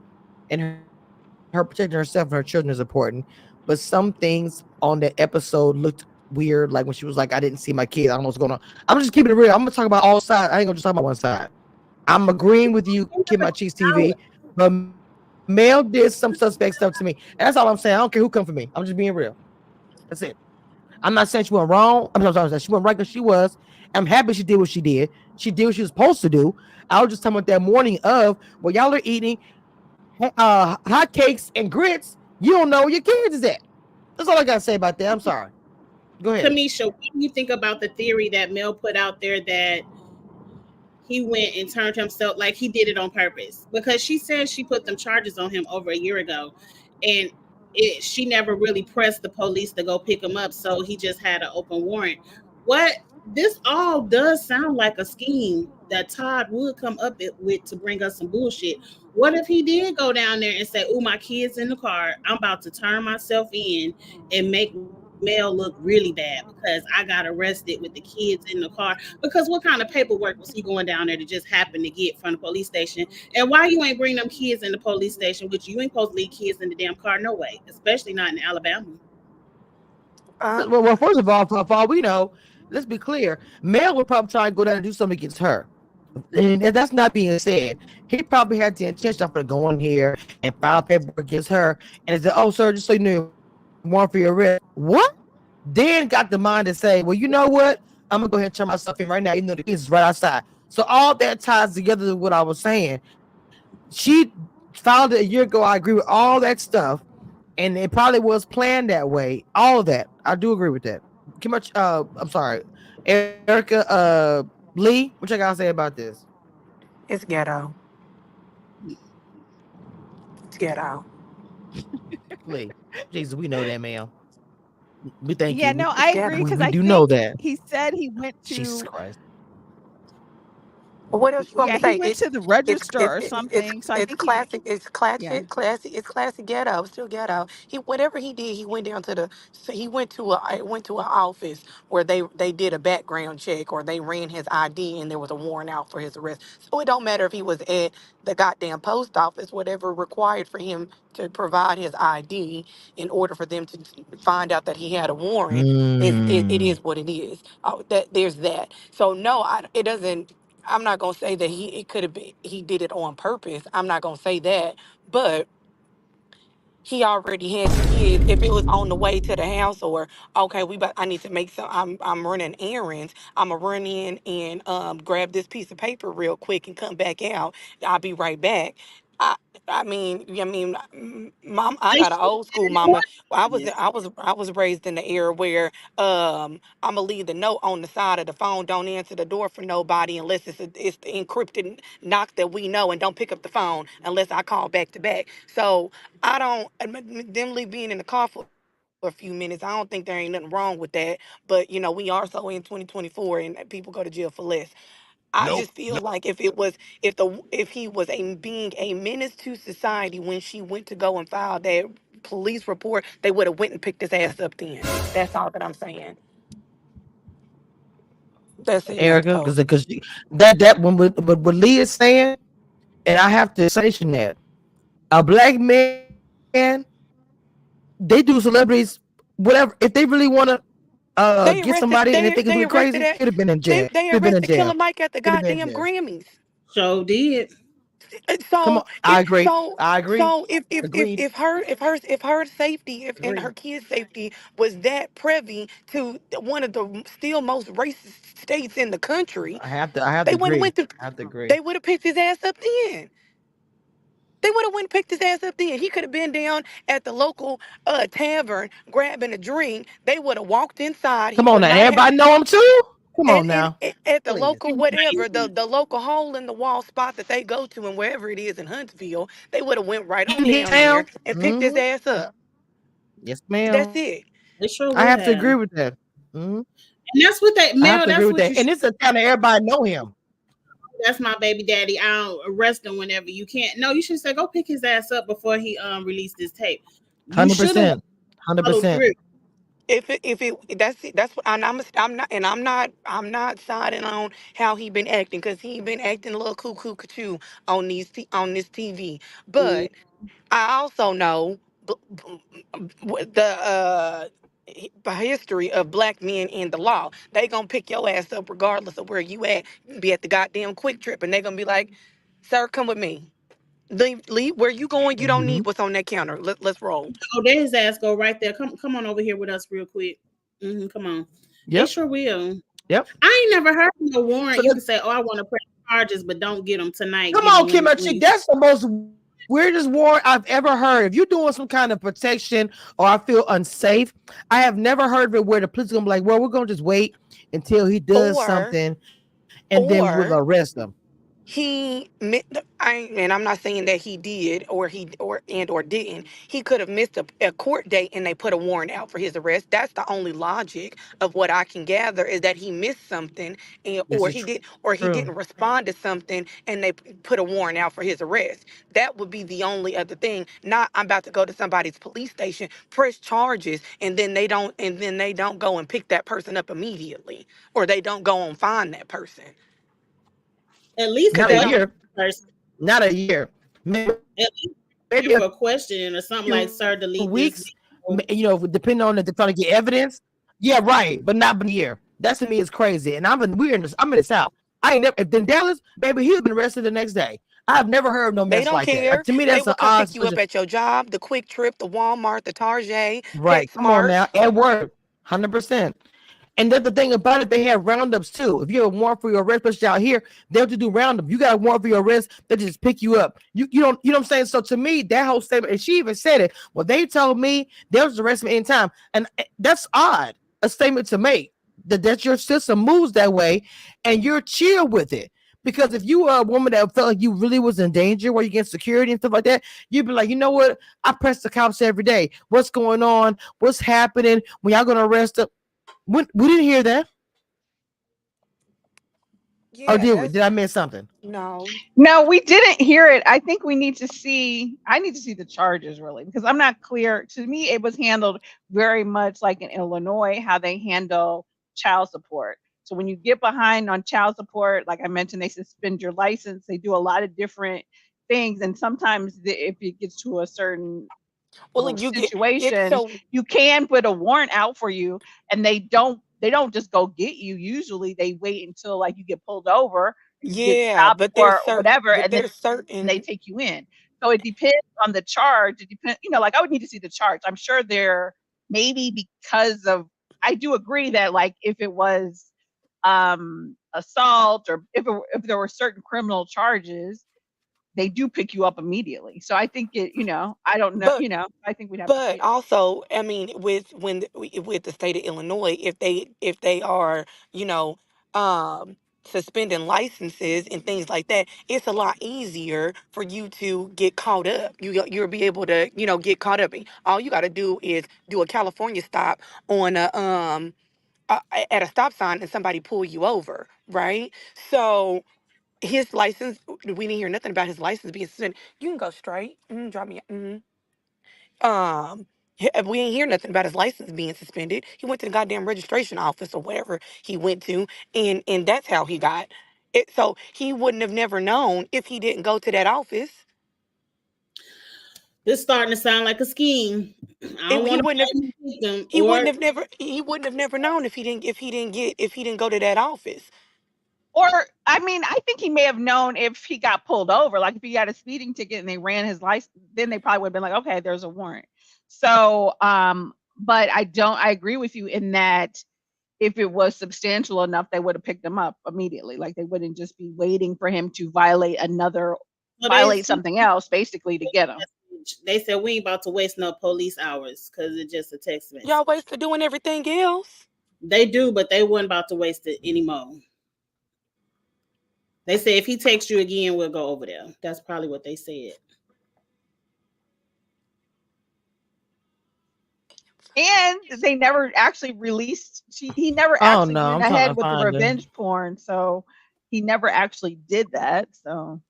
and her protecting herself and her children is important. But some things on that episode looked weird, like when she was like, I didn't see my kid. I don't know what's going on. I'm just keeping it real. I'm gonna talk about all sides. I ain't gonna just talk about one side. I'm agreeing with you, Kid My Cheeks TV, but Mel did some suspect stuff to me. And that's all I'm saying. I don't care who come for me. I'm just being real. That's it. I'm not saying she went wrong. I'm not saying she went right because she was. I'm happy she did what she did. She did what she was supposed to do. I was just talking about that morning of where y'all are eating hot cakes and grits. You don't know where your kids is at. That's all I gotta say about that. I'm sorry. Go ahead. Kamisha, what do you think about the theory that Mel put out there that he went and turned himself, like he did it on purpose? Because she said she put them charges on him over a year ago, and she never really pressed the police to go pick him up, so he just had an open warrant. What this all does sound like a scheme that Todd would come up with to bring us some bullshit. What if he did go down there and say, "Oh, my kid's in the car. I'm about to turn myself in and make Mel look really bad because I got arrested with the kids in the car." Because what kind of paperwork was he going down there to just happen to get from the police station? And why you ain't bring them kids in the police station, which you ain't supposed to leave kids in the damn car, no way, especially not in Alabama. Well, first of all, for all we know, let's be clear. Mel would probably try to go down and do something against her. And that's not being said. He probably had the intention of go in here and file paperwork against her. And said, "Oh, sir, just so you know, warrant for your arrest." What? Then got the mind to say, "Well, you know what? I'm gonna go ahead and turn myself in right now, even though the kids is right outside." So all that ties together to what I was saying. She filed it a year ago. I agree with all that stuff. And it probably was planned that way. All of that. I do agree with that. I'm sorry. Erica Lee, what you gotta say about this? It's ghetto. It's ghetto. Lee. Jesus, we know that, ma'am. We thank you. Yeah, no, I agree because we I do think know that. he said he went to. Jesus Christ. But what else you want Yeah, me to say? he went to the register or something. So I It's think classic. It's classic. yeah. It's classic ghetto. It's still ghetto. Whatever he did, he went down to the. So he went to an office where they did a background check or they ran his ID and there was a warrant out for his arrest. So it don't matter if he was at the goddamn post office, whatever required for him to provide his ID in order for them to find out that he had a warrant. It is what it is. There's that. So no, it doesn't. I'm not gonna say that it could have been he did it on purpose. I'm not gonna say that, but he already had the kids. If it was on the way to the house, or okay, I need to make some. I'm running errands. I'm gonna run in and grab this piece of paper real quick and come back out. I'll be right back. I mom. I They got an should old school have mama. I was yes. I was raised in the era where I'm gonna leave the note on the side of the phone. Don't answer the door for nobody unless it's the encrypted knock that we know, and don't pick up the phone unless I call back to back. So I don't them being in the car for a few minutes. I don't think there ain't nothing wrong with that. But we are so in 2024 and people go to jail for less. I just feel like if he was being a menace to society when she went to go and file that police report, they would have went and picked his ass up then. That's all that I'm saying. That's it, Erica, Nato. because that what Lee is saying, and I have to sanction that a black man, they do celebrities whatever if they really want to They get arrested. somebody and they think it's really crazy, That. could have been in jail. They Could have been in arrested Killer jail. Mike at the Could have been in goddamn jail. Grammys. So did. Come So on, I agree. I agree. so Agreed. if her safety and Agreed. her kids' safety was that privy to one of the still most racist states in the country, I have to they wouldn't agree. went to I have to agree. they would have picked his ass up then. They would have went and picked his ass up then. He could have been down at the local tavern grabbing a drink. They would have walked inside. He Come on would now, not have everybody know him too. Come on and now, at the please. local whatever the local hole in the wall spot that they go to and wherever it is in Huntsville, they would have went right on In his down there town. and picked his ass up. Yes, That's ma'am. it. They sure I would have to agree have. with that. Mhm. And that's what I they have Mel, to agree that's with what that. you And it's a town that everybody know him. that's my baby daddy. I'll arrest him whenever you can't. No, you should say go pick his ass up before he released his tape. You should have 100%. followed 100%. through. If it that's it. That's what I'm not siding on how he been acting because he been acting a little cuckoo cuckoo on on this TV. Mm. But I also know the history of black men in the law. They gonna pick your ass up regardless of where you at. You be at the goddamn Quick Trip, and they gonna be like, "Sir, come with me. Leave. Where you going? You don't need Mhm. what's on that counter. Let's roll." Oh, there his ass go right there. Come on over here with us real quick. Come on. They Yep. sure will. Yep. I ain't never heard of no warrant. So You can say, "Oh, I want to press charges, but don't get them tonight." come Get on, them Kim, when chick. you That's the most weirdest warrant I've ever heard. If you're doing some kind of protection or I feel unsafe, I have never heard of it where the police are gonna be like, well, we're gonna just wait until he does something and then we'll or arrest him. and I'm not saying that he did or didn't. He could have missed a court date and they put a warrant out for his arrest. That's the only logic of what I can gather, is that he missed something, This or is he true. didn't respond to something and they put a warrant out for his arrest. That would be the only other thing. Not, I'm about to go to somebody's police station, press charges, and then they don't go and pick that person up immediately, or they don't go and find that person. At least Not they a don't year. person. Not a year. Maybe At least maybe for a question or something like, sir, delete weeks. this. You know, depending on if they're trying to get evidence. Yeah, right, but not been a year. That to me is crazy. And I'm in the South. I ain't never. If in Dallas, baby, he'd been arrested the next day. I've never heard of no They mess don't like care. that. To me, They that's will an come odd pick you up at your job, the Quick Trip, the Walmart, the Target, right. Come on PetSmart. now, at work, 100%. And that's the thing about it, they have roundups too. If you have a warrant for your arrest, especially out here, they'll just do roundup. You got a warrant for your arrest, they just pick you up. You don't, you know what I'm saying? So to me, that whole statement, and she even said it, well, they told me they'll just arrest me anytime. And that's odd, a statement to make. That your system moves that way and you're chill with it. Because if you are a woman that felt like you really was in danger where you get security and stuff like that, you'd be like, you know what? I press the cops every day. What's going on? What's happening? When y'all gonna arrest them? We didn't hear that. Yeah, Or did I miss something? No. No, we didn't hear it. I think I need to see the charges, really, because I'm not clear. To me, it was handled very much like in Illinois, how they handle child support. So when you get behind on child support, like I mentioned, they suspend your license. They do a lot of different things. And sometimes if it gets to a certain situation, you can put a warrant out for you, and they don't just go get you. Usually they wait until like you get pulled over, get stopped but or there's whatever, and then certain they take you in. So it depends on the charge. It depends, like I would need to see the charge. I'm sure there maybe because of, I do agree that like if it was assault or if there were certain criminal charges, they do pick you up immediately. So I think I don't know, I think we'd have to see. But also, I mean, with the state of Illinois, if they are, suspending licenses and things like that, it's a lot easier for you to get caught up. You'll be able to, get caught up. All you got to do is do a California stop on at a stop sign and somebody pull you over, right? So his license, we didn't hear nothing about his license being suspended. You can go straight. Drop me. We ain't hear nothing about his license being suspended. He went to the goddamn registration office or whatever he went to, and that's how he got it. So he wouldn't have never known if he didn't go to that office. This starting to sound like a scheme. He wouldn't have never known if he didn't go to that office. Or, I mean, I think he may have known if he got pulled over, like if he got a speeding ticket and they ran his license, then they probably would have been like, okay, there's a warrant. So, but I agree with you in that if it was substantial enough, they would have picked him up immediately. Like they wouldn't just be waiting for him to violate something else, basically, to get him. They said we ain't about to waste no police hours because it's just a text message. Y'all wasted doing everything else. They do, but they weren't about to waste it anymore. They say if he texts you again, we'll go over there. That's probably what they said. And they never actually released. He never actually went ahead with the revenge porn, so he never actually did that. So,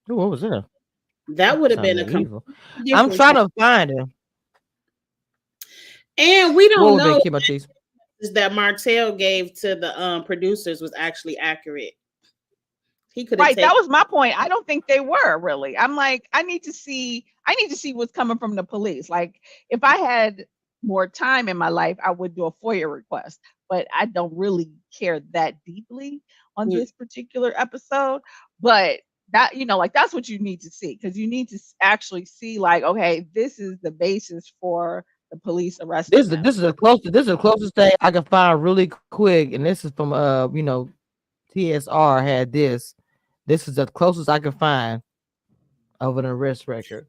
what was that? That would have been I'm trying to find him, and we don't know that Martell gave to the producers was actually accurate. He could that was my point. I don't think they were really. I'm like, I need to see what's coming from the police. Like, if I had more time in my life, I would do a FOIA request, but I don't really care that deeply on this particular episode. But that, like that's what you need to see, because you need to actually see, like, okay, this is the basis for the police arresting. This is the closest thing I can find really quick, and this is from TSR had this. This is the closest I can find. of an arrest record.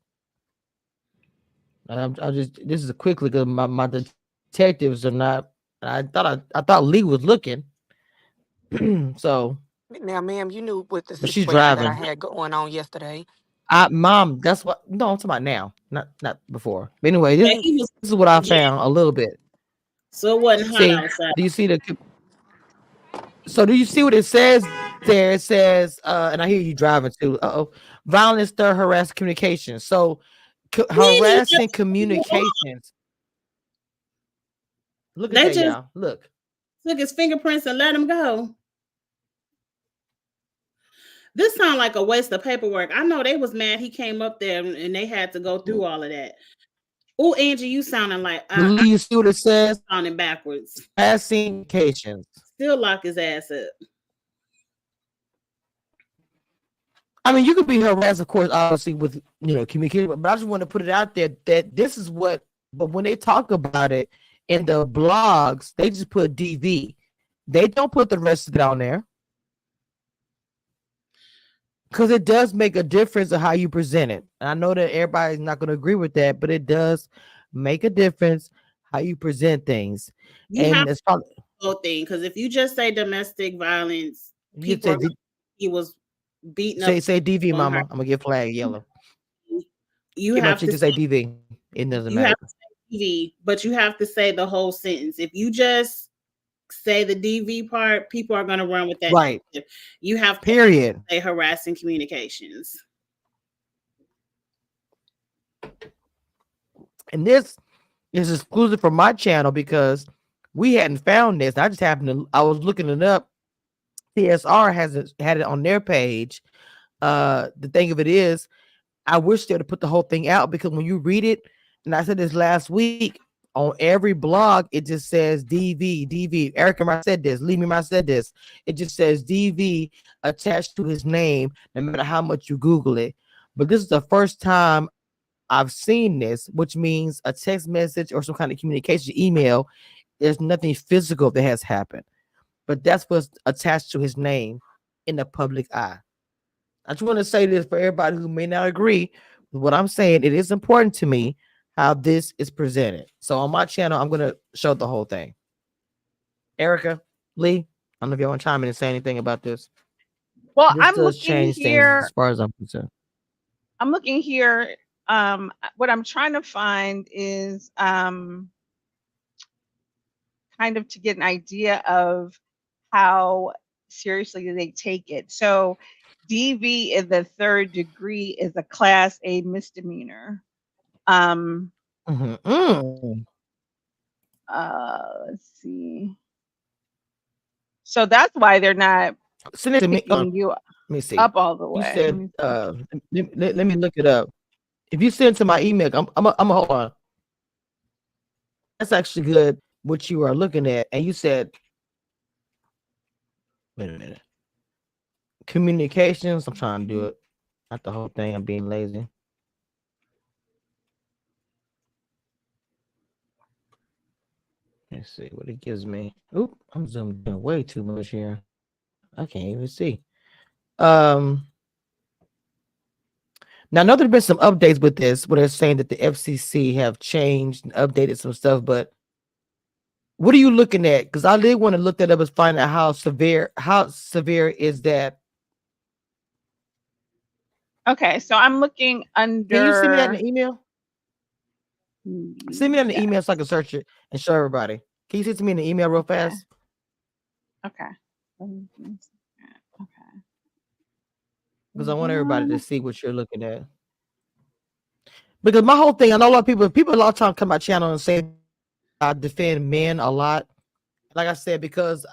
This is a quick look. My detectives are not. I thought Lee was looking. So, Now, ma'am, you knew what the but she's situation that I driving. had going on yesterday. Mom, that's what. No, I'm talking about now, not before. But anyway, Yeah, he was this is what I in jail, found a little bit. so it wasn't hot See, outside. do you see the? So do you see what it says there? It says, and I hear you driving too. Violence, third, harassing communications. So He ain't even harassing just- communications. Look at They that, just y'all. Look. took his fingerprints and let him go. This sounds like a waste of paperwork. I know they was mad he came up there and they had to go through all of that. Oh, Angie, you sounding like Do you see what it says? sounding backwards. Harassing communications. Still lock his ass up. I mean, you could be harassed, of course, obviously with communication, but I just want to put it out there that this is what. But when they talk about it in the blogs, they just put DV. They don't put the rest of it on there because it does make a difference of how you present it. And I know that everybody's not going to agree with that, but it does make a difference how you present things. You and have it's probably the whole thing because if you just say domestic violence, you people say, he was beating up. say DV, on mama. her. I'm gonna get flag yellow. You Get have to say DV. It doesn't you matter. have to say DV, but you have to say the whole sentence. If you just say the DV part, people are going to run with that. Right. You have to Period. say harassing communications. And this is exclusive from my channel because we hadn't found this. I just happened to. I was looking it up. TSR had it on their page. The thing of it is, I wish they would have put the whole thing out because when you read it, and I said this last week, on every blog, it just says DV, DV. Erica Mar said this. Lee Mar said this. It just says DV attached to his name, no matter how much you Google it. But this is the first time I've seen this, which means a text message or some kind of communication email. There's nothing physical that has happened, but that's what's attached to his name in the public eye. I just want to say this for everybody who may not agree with what I'm saying. It is important to me how this is presented. So on my channel, I'm going to show the whole thing. Erica, Lee, I don't know if y'all want to chime in and say anything about this. Well, This I'm does looking change here. things as far as I'm concerned. I'm looking here. What I'm trying to find is kind of to get an idea of how seriously they take it. So DV in the third degree is a class A misdemeanor. Mm-hmm. Let's see. So that's why they're not Send it to me. picking you Let me see. up all the You way. said, let me look it up. If you send to my email, I'm a hold on. That's actually good. What you are looking at, and you said, wait a minute. Communications. I'm trying to do it. Not the whole thing. I'm being lazy. Let's see what it gives me. Oop, I'm zoomed in way too much here. I can't even see. Now I know there's been some updates with this, where they're saying that the FCC have changed and updated some stuff, but what are you looking at? Because I did want to look that up and find out how severe is that. Okay, so I'm looking under. Can you send me that in the email? Send me that in the Yeah. email so I can search it and show everybody. Can you send it to me in the email real fast? Okay. Because I want everybody to see what you're looking at. Because my whole thing, I know a lot of people a lot of time come to my channel and say I defend men a lot. Like I said, because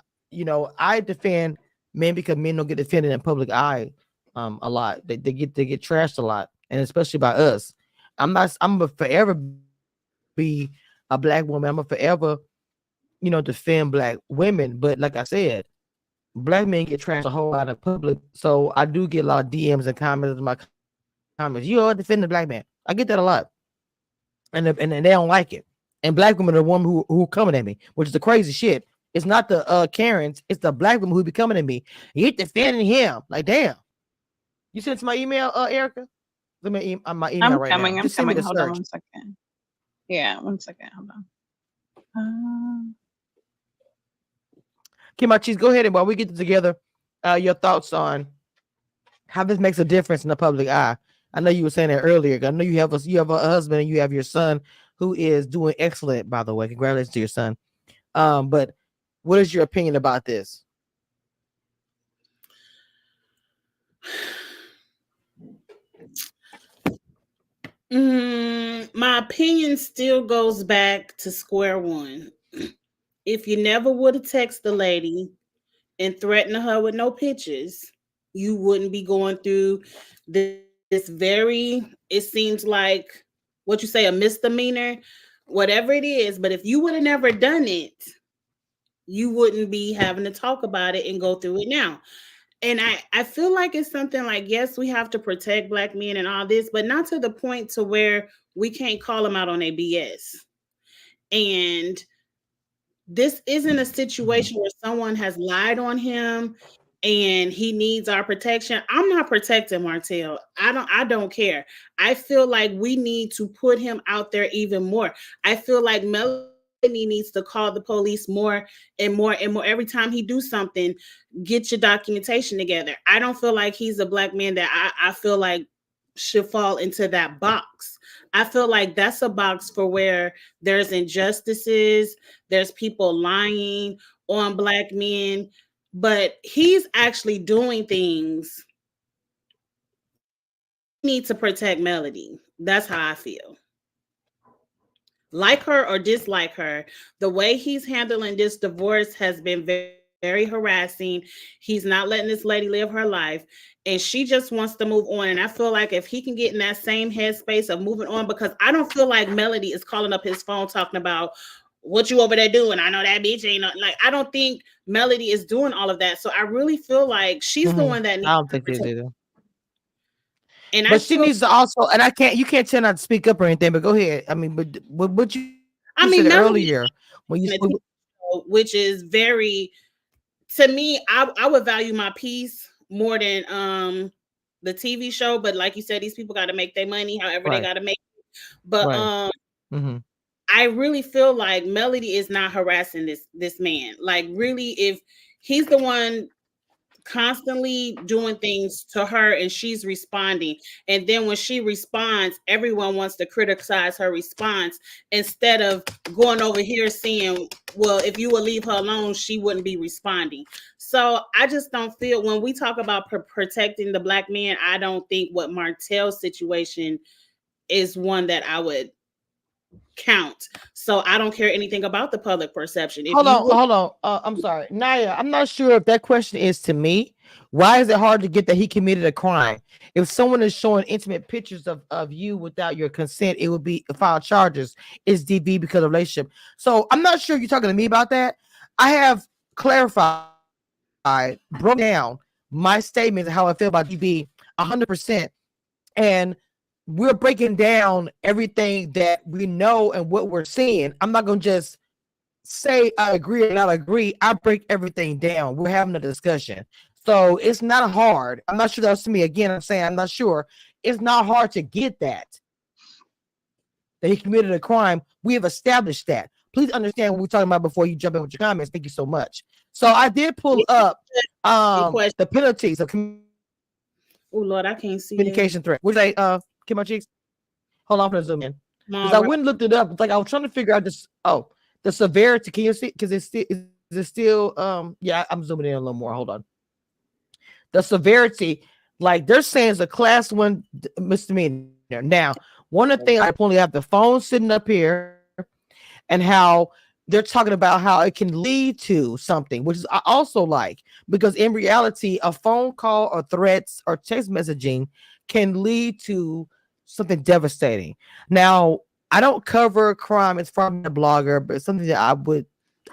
I defend men because men don't get defended in public eye a lot. They get trashed a lot, and especially by us. I'm gonna forever be a black woman. I'm gonna forever, defend black women. But like I said, black men get trashed a whole lot in public. So I do get a lot of DMs and comments in my comments. You are defending the black man. I get that a lot. And they don't like it. And black women are the one who coming at me, which is the crazy shit. It's not the Karens, it's the black women who be coming at me. You're defending him. Like, damn. You sent it to my email, Erica? Let me my email right now. I'm Just send me coming. the Hold on search. 1 second. Yeah, 1 second. Hold on. Kim Cheese, go ahead and while we get together, your thoughts on how this makes a difference in the public eye. I know you were saying that earlier. I know you have a husband and you have your son who is doing excellent, by the way. Congratulations to your son. But what is your opinion about this? My opinion still goes back to square one. If you never would have texted the lady and threatened her with no pictures, you wouldn't be going through this very, it seems like what you say, a misdemeanor, whatever it is. But if you would have never done it, you wouldn't be having to talk about it and go through it now. And I feel like it's something like, yes, we have to protect Black men and all this, but not to the point to where we can't call them out on their BS. And this isn't a situation where someone has lied on him and he needs our protection. I'm not protecting Martell. I don't care. I feel like we need to put him out there even more. I feel like Melanie needs to call the police more and more and more. Every time he do something, get your documentation together. I don't feel like he's a Black man that I feel like should fall into that box. I feel like that's a box for where there's injustices, there's people lying on Black men, but he's actually doing things. We need to protect Melody. That's how I feel. Like her or dislike her, the way he's handling this divorce has been very, very harassing. He's not letting this lady live her life, and she just wants to move on. And I feel like if he can get in that same headspace of moving on, because I don't feel like Melody is calling up his phone talking about what you over there doing. I know that bitch ain't like, I don't think Melody is doing all of that. So I really feel like she's the one that needs I don't think they do. And but she needs to also, and you can't tell her not to speak up or anything, but go ahead. I mean, but what you said earlier when you spoke, which is very, to me, I would value my peace more than the TV show. But like you said, these people got to make their money however they got to make it. But I really feel like Melody is not harassing this man. Like, really, if he's the one constantly doing things to her and she's responding, and then when she responds, everyone wants to criticize her response instead of going over here saying, well, if you would leave her alone, she wouldn't be responding. So I just don't feel, when we talk about protecting the Black man, I don't think what Martell's situation is one that I would count. So I don't care anything about the public perception. Hold on. I'm sorry, Naya. I'm not sure if that question is to me. Why is it hard to get that he committed a crime? If someone is showing intimate pictures of you without your consent, it would be filed charges. It's DV because of relationship. So I'm not sure if you're talking to me about that. I have clarified, broke down my statements and how I feel about DV 100%, and we're breaking down everything that we know and what we're seeing. I'm not going to just say I agree or not agree. I break everything down. We're having a discussion. So it's not hard. I'm not sure that's to me. Again, I'm saying I'm not sure. It's not hard to get that he committed a crime. We have established that. Please understand what we're talking about before you jump in with your comments. Thank you so much. So I did pull up the penalties of oh Lord, I can't see communication threat. Would I get my cheeks? Hold on for the zoom in. Because I went and looked it up. It's like I was trying to figure out this. Oh, the severity. Can you see? Because it's still yeah, I'm zooming in a little more. Hold on. The severity, like they're saying, is a class 1 misdemeanor. Now, one of the things I only have the phone sitting up here, and how they're talking about how it can lead to something, which is I also like, because in reality, a phone call or threats or text messaging can lead to something devastating. Now, I don't cover crime as from a blogger, but it's something that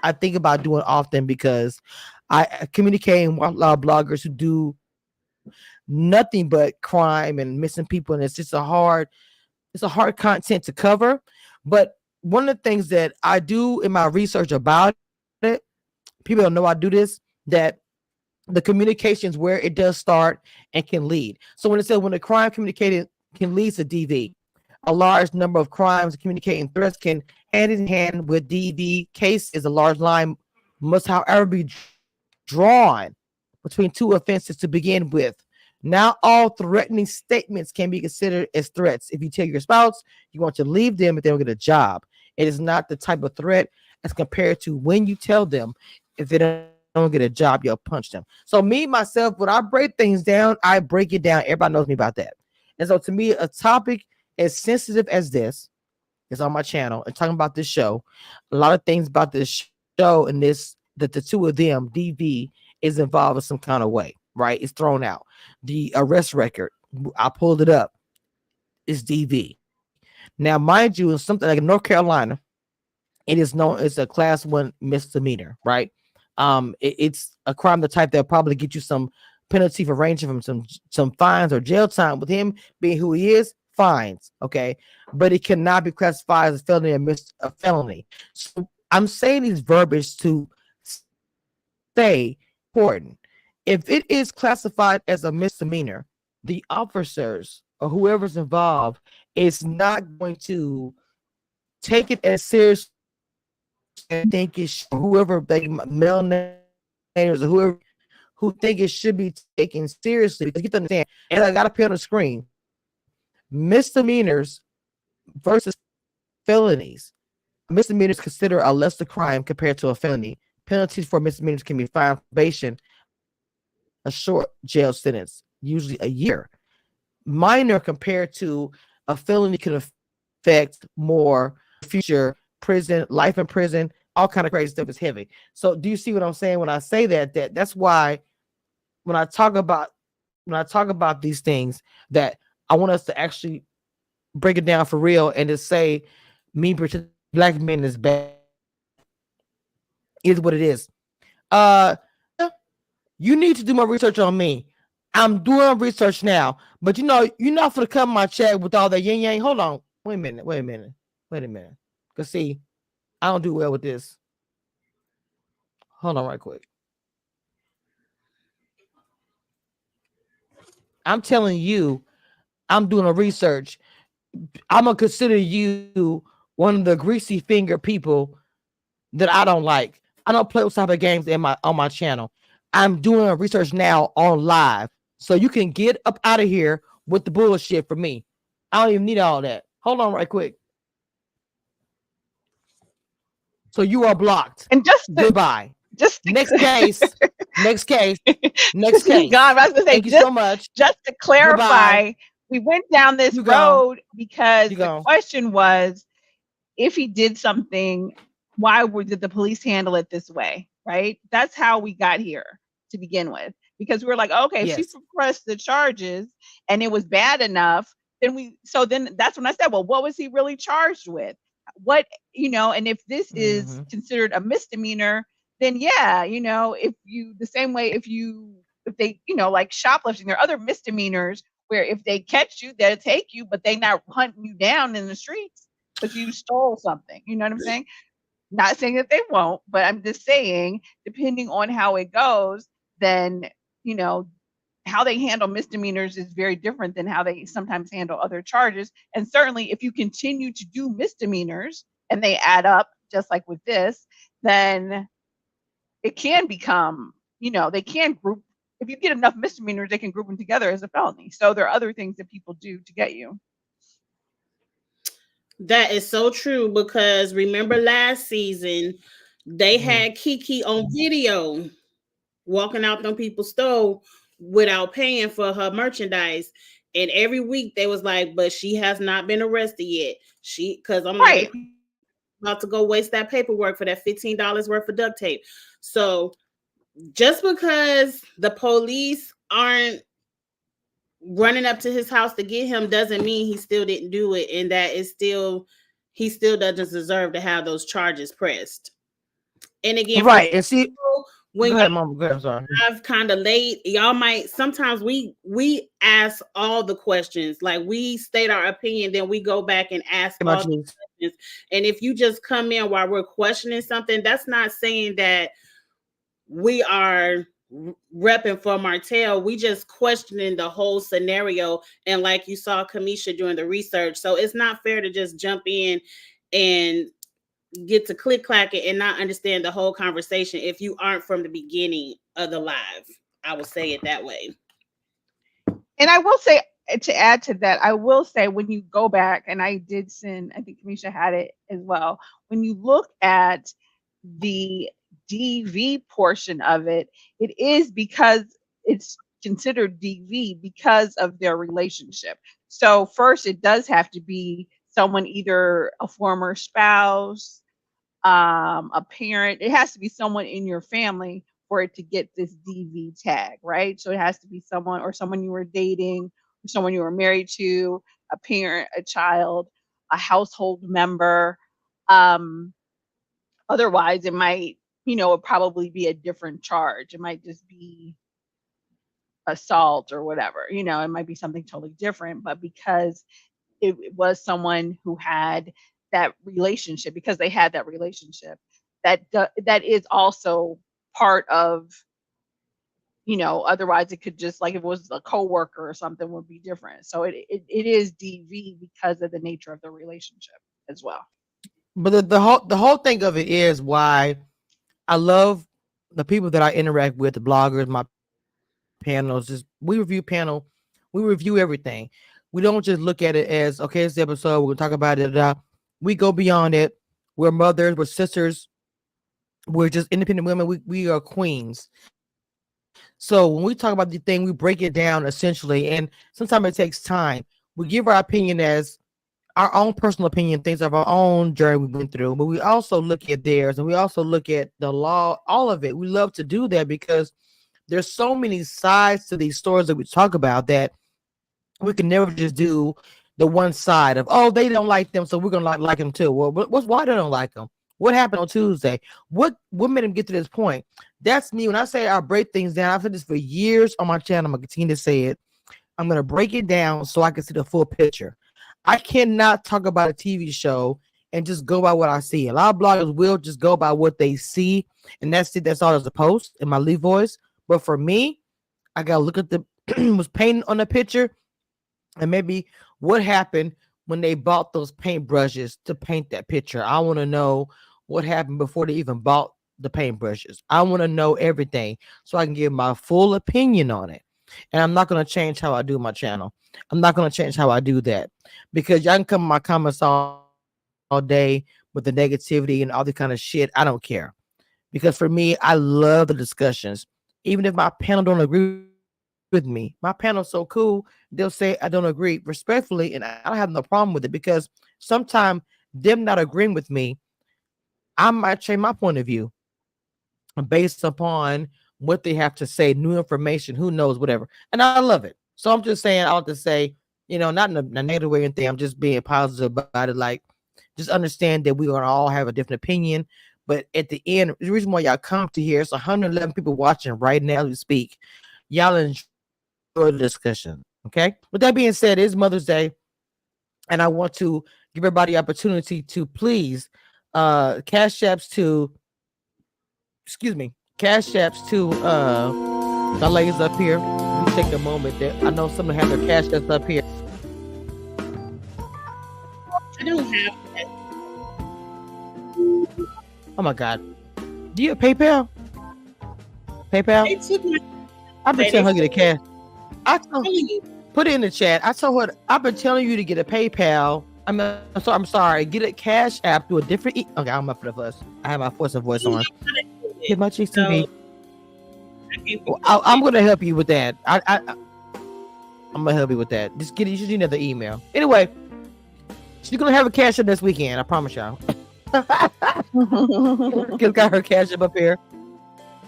I think about doing often, because I communicate with a lot of bloggers who do nothing but crime and missing people, and it's just a hard content to cover. But one of the things that I do in my research about it, people don't know I do this, that the communications where it does start and can lead. So when it says when the crime can lead to DV. A large number of crimes and communicating threats can hand in hand with DV cases. A large line must, however, be drawn between two offenses to begin with. Not all threatening statements can be considered as threats. If you tell your spouse you want to leave them if they don't get a job, it is not the type of threat as compared to when you tell them if they don't get a job, you'll punch them. So me, myself, when I break things down, I break it down. Everybody knows me about that. And so to me, a topic as sensitive as this is on my channel and talking about this show. A lot of things about this show and this, that the two of them, DV, is involved in some kind of way, right? It's thrown out. The arrest record, I pulled it up, is DV. Now, mind you, in something like North Carolina, it is known as a class 1 misdemeanor, right? It's a crime the type that'll probably get you some penalty for ranging from some fines or jail time. With him being who he is, fines, okay? But it cannot be classified as a felony or a felony. So I'm saying these verbiage to stay important. If it is classified as a misdemeanor, the officers or whoever's involved is not going to take it as serious and think it's whoever they male nators or whoever who think it should be taken seriously. Because you have to understand, and I gotta put on the screen, misdemeanors versus felonies. Misdemeanors consider a lesser crime compared to a felony. Penalties for misdemeanors can be fine, probation, a short jail sentence, usually a year. Minor compared to a felony can affect more future prison, life in prison, all kind of crazy stuff is heavy. So do you see what I'm saying when I say that? That's why when I talk about these things, that I want us to actually break it down for real and to say me protect black men is bad. Is what it is. You need to do more research on me. I'm doing research now, but you're not gonna come my chat with all that yin yang. Hold on, wait a minute. Cause see, I don't do well with this. Hold on, right quick. I'm telling you, I'm doing a research. I'm gonna consider you one of the greasy finger people that I don't like. I don't play those type of games on my channel. I'm doing a research now on live, so you can get up out of here with the bullshit for me. I don't even need all that. Hold on, right quick. So you are blocked. And goodbye. Next case. Next case. God, I was gonna say, thank you so much. Just to clarify, goodbye. We went down this road because the question was, if he did something, why did the police handle it this way? Right? That's how we got here to begin with. Because we were like, okay, if she suppressed the charges and it was bad enough, then that's when I said, well, what was he really charged with? What, and if this is considered a misdemeanor, then yeah, if they, like shoplifting, there are other misdemeanors where if they catch you, they'll take you, but they not hunting you down in the streets because you stole something. You know what I'm saying? Not saying that they won't, but I'm just saying, depending on how it goes, then, how they handle misdemeanors is very different than how they sometimes handle other charges. And certainly if you continue to do misdemeanors and they add up, just like with this, then it can become, they can group, if you get enough misdemeanors, they can group them together as a felony. So there are other things that people do to get you. That is so true, because remember last season, they had Kiki on video walking out them people's store without paying for her merchandise. And every week they was like, but she has not been arrested yet. Because I'm like, about to go waste that paperwork for that $15 worth of duct tape. So just because the police aren't running up to his house to get him doesn't mean he still didn't do it, and that is still, he still doesn't deserve to have those charges pressed. And again, right, and see, when go ahead, Mom. Go ahead, I'm sorry. I've kind of late, y'all might sometimes we ask all the questions, like we state our opinion, then we go back and ask all the questions. And if you just come in while we're questioning something, that's not saying that we are repping for Martell. We just questioning the whole scenario. And like you saw Kamisha doing the research. So it's not fair to just jump in and get to click clacking and not understand the whole conversation if you aren't from the beginning of the live. I will say it that way. And I will say, to add to that, I will say when you go back, and I did send, I think Kamisha had it as well, when you look at the DV portion of it, it is because it's considered DV because of their relationship. So first, it does have to be someone, either a former spouse, a parent. It has to be someone in your family for it to get this DV tag, right? So it has to be someone, or someone you were dating, or someone you were married to, a parent, a child, a household member. Otherwise, it might, it'd probably be a different charge. It might just be assault or whatever, it might be something totally different. But because it was someone who had that relationship, because they had that relationship, that is also part of, otherwise it could just, like, if it was a coworker or something, would be different. So it is DV because of the nature of the relationship as well. But the whole thing of it is why I love the people that I interact with, the bloggers, my panels. Just we review everything. We don't just look at it as, okay, it's the episode, we're gonna talk about it. We go beyond it. We're mothers, we're sisters, we're just independent women. We are queens. So when we talk about the thing, we break it down essentially, and sometimes it takes time. We give our opinion as our own personal opinion, things of our own journey we went through, but we also look at theirs, and we also look at the law, all of it. We love to do that because there's so many sides to these stories that we talk about that we can never just do the one side of, oh, they don't like them, so we're gonna like them too. Well, why they don't like them? What happened on Tuesday? What made them get to this point? That's me. When I say I break things down, I've said this for years on my channel. I'm gonna continue to say it. I'm gonna break it down so I can see the full picture. I cannot talk about a TV show and just go by what I see. A lot of bloggers will just go by what they see, and that's it. That's all there's a post in my lead voice. But for me, I gotta look at the was painted on the picture, and maybe what happened when they bought those paintbrushes to paint that picture. I want to know what happened before they even bought the paintbrushes. I want to know everything so I can give my full opinion on it. And I'm not going to change how I do my channel. I'm not going to change how I do that, because y'all can come in my comments all day with the negativity and all the kind of shit. I don't care, because for me, I love the discussions. Even if my panel don't agree with me, my panel's so cool, they'll say I don't agree respectfully, and I don't have no problem with it, because sometimes them not agreeing with me, I might change my point of view based upon what they have to say, new information, who knows, whatever. And I love it. So I'm just saying, I want to say, not in a negative way or anything. I'm just being positive about it. Like, just understand that we're going to all have a different opinion. But at the end, the reason why y'all come to here, it's 111 people watching right now as we speak. Y'all enjoy the discussion. Okay. With that being said, it's Mother's Day, and I want to give everybody the opportunity to please cash apps to the ladies up here. Let me take a moment there. I know some have their cash apps up here. I don't have that. Oh my God. Do you have PayPal? PayPal? They took my I've been telling her to get a cash. you. Put it in the chat. I told her I've been telling you to get a PayPal. I'm sorry. Get a cash app to a different. Okay, I'm up for the fuss. I have my voice on. Hit my cheeks TV. I'm gonna help you with that. I'm gonna help you with that. Just get you another email. Anyway, she's gonna have a cash up this weekend. I promise y'all. Got her cash up here.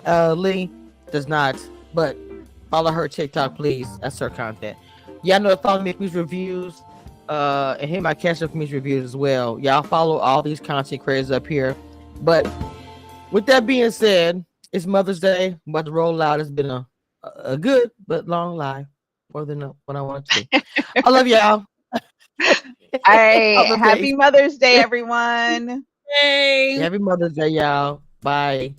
Lee does not, but follow her TikTok, please. That's her content. Y'all know to follow me for these reviews. And hit my cash up for these reviews as well. Y'all follow all these content creators up here. But with that being said, it's Mother's Day. I'm about to roll out. It's been a good but long life, more than what I want to. I love y'all. All right. Happy Mother's Day, everyone. Hey. Happy Mother's Day, y'all. Bye.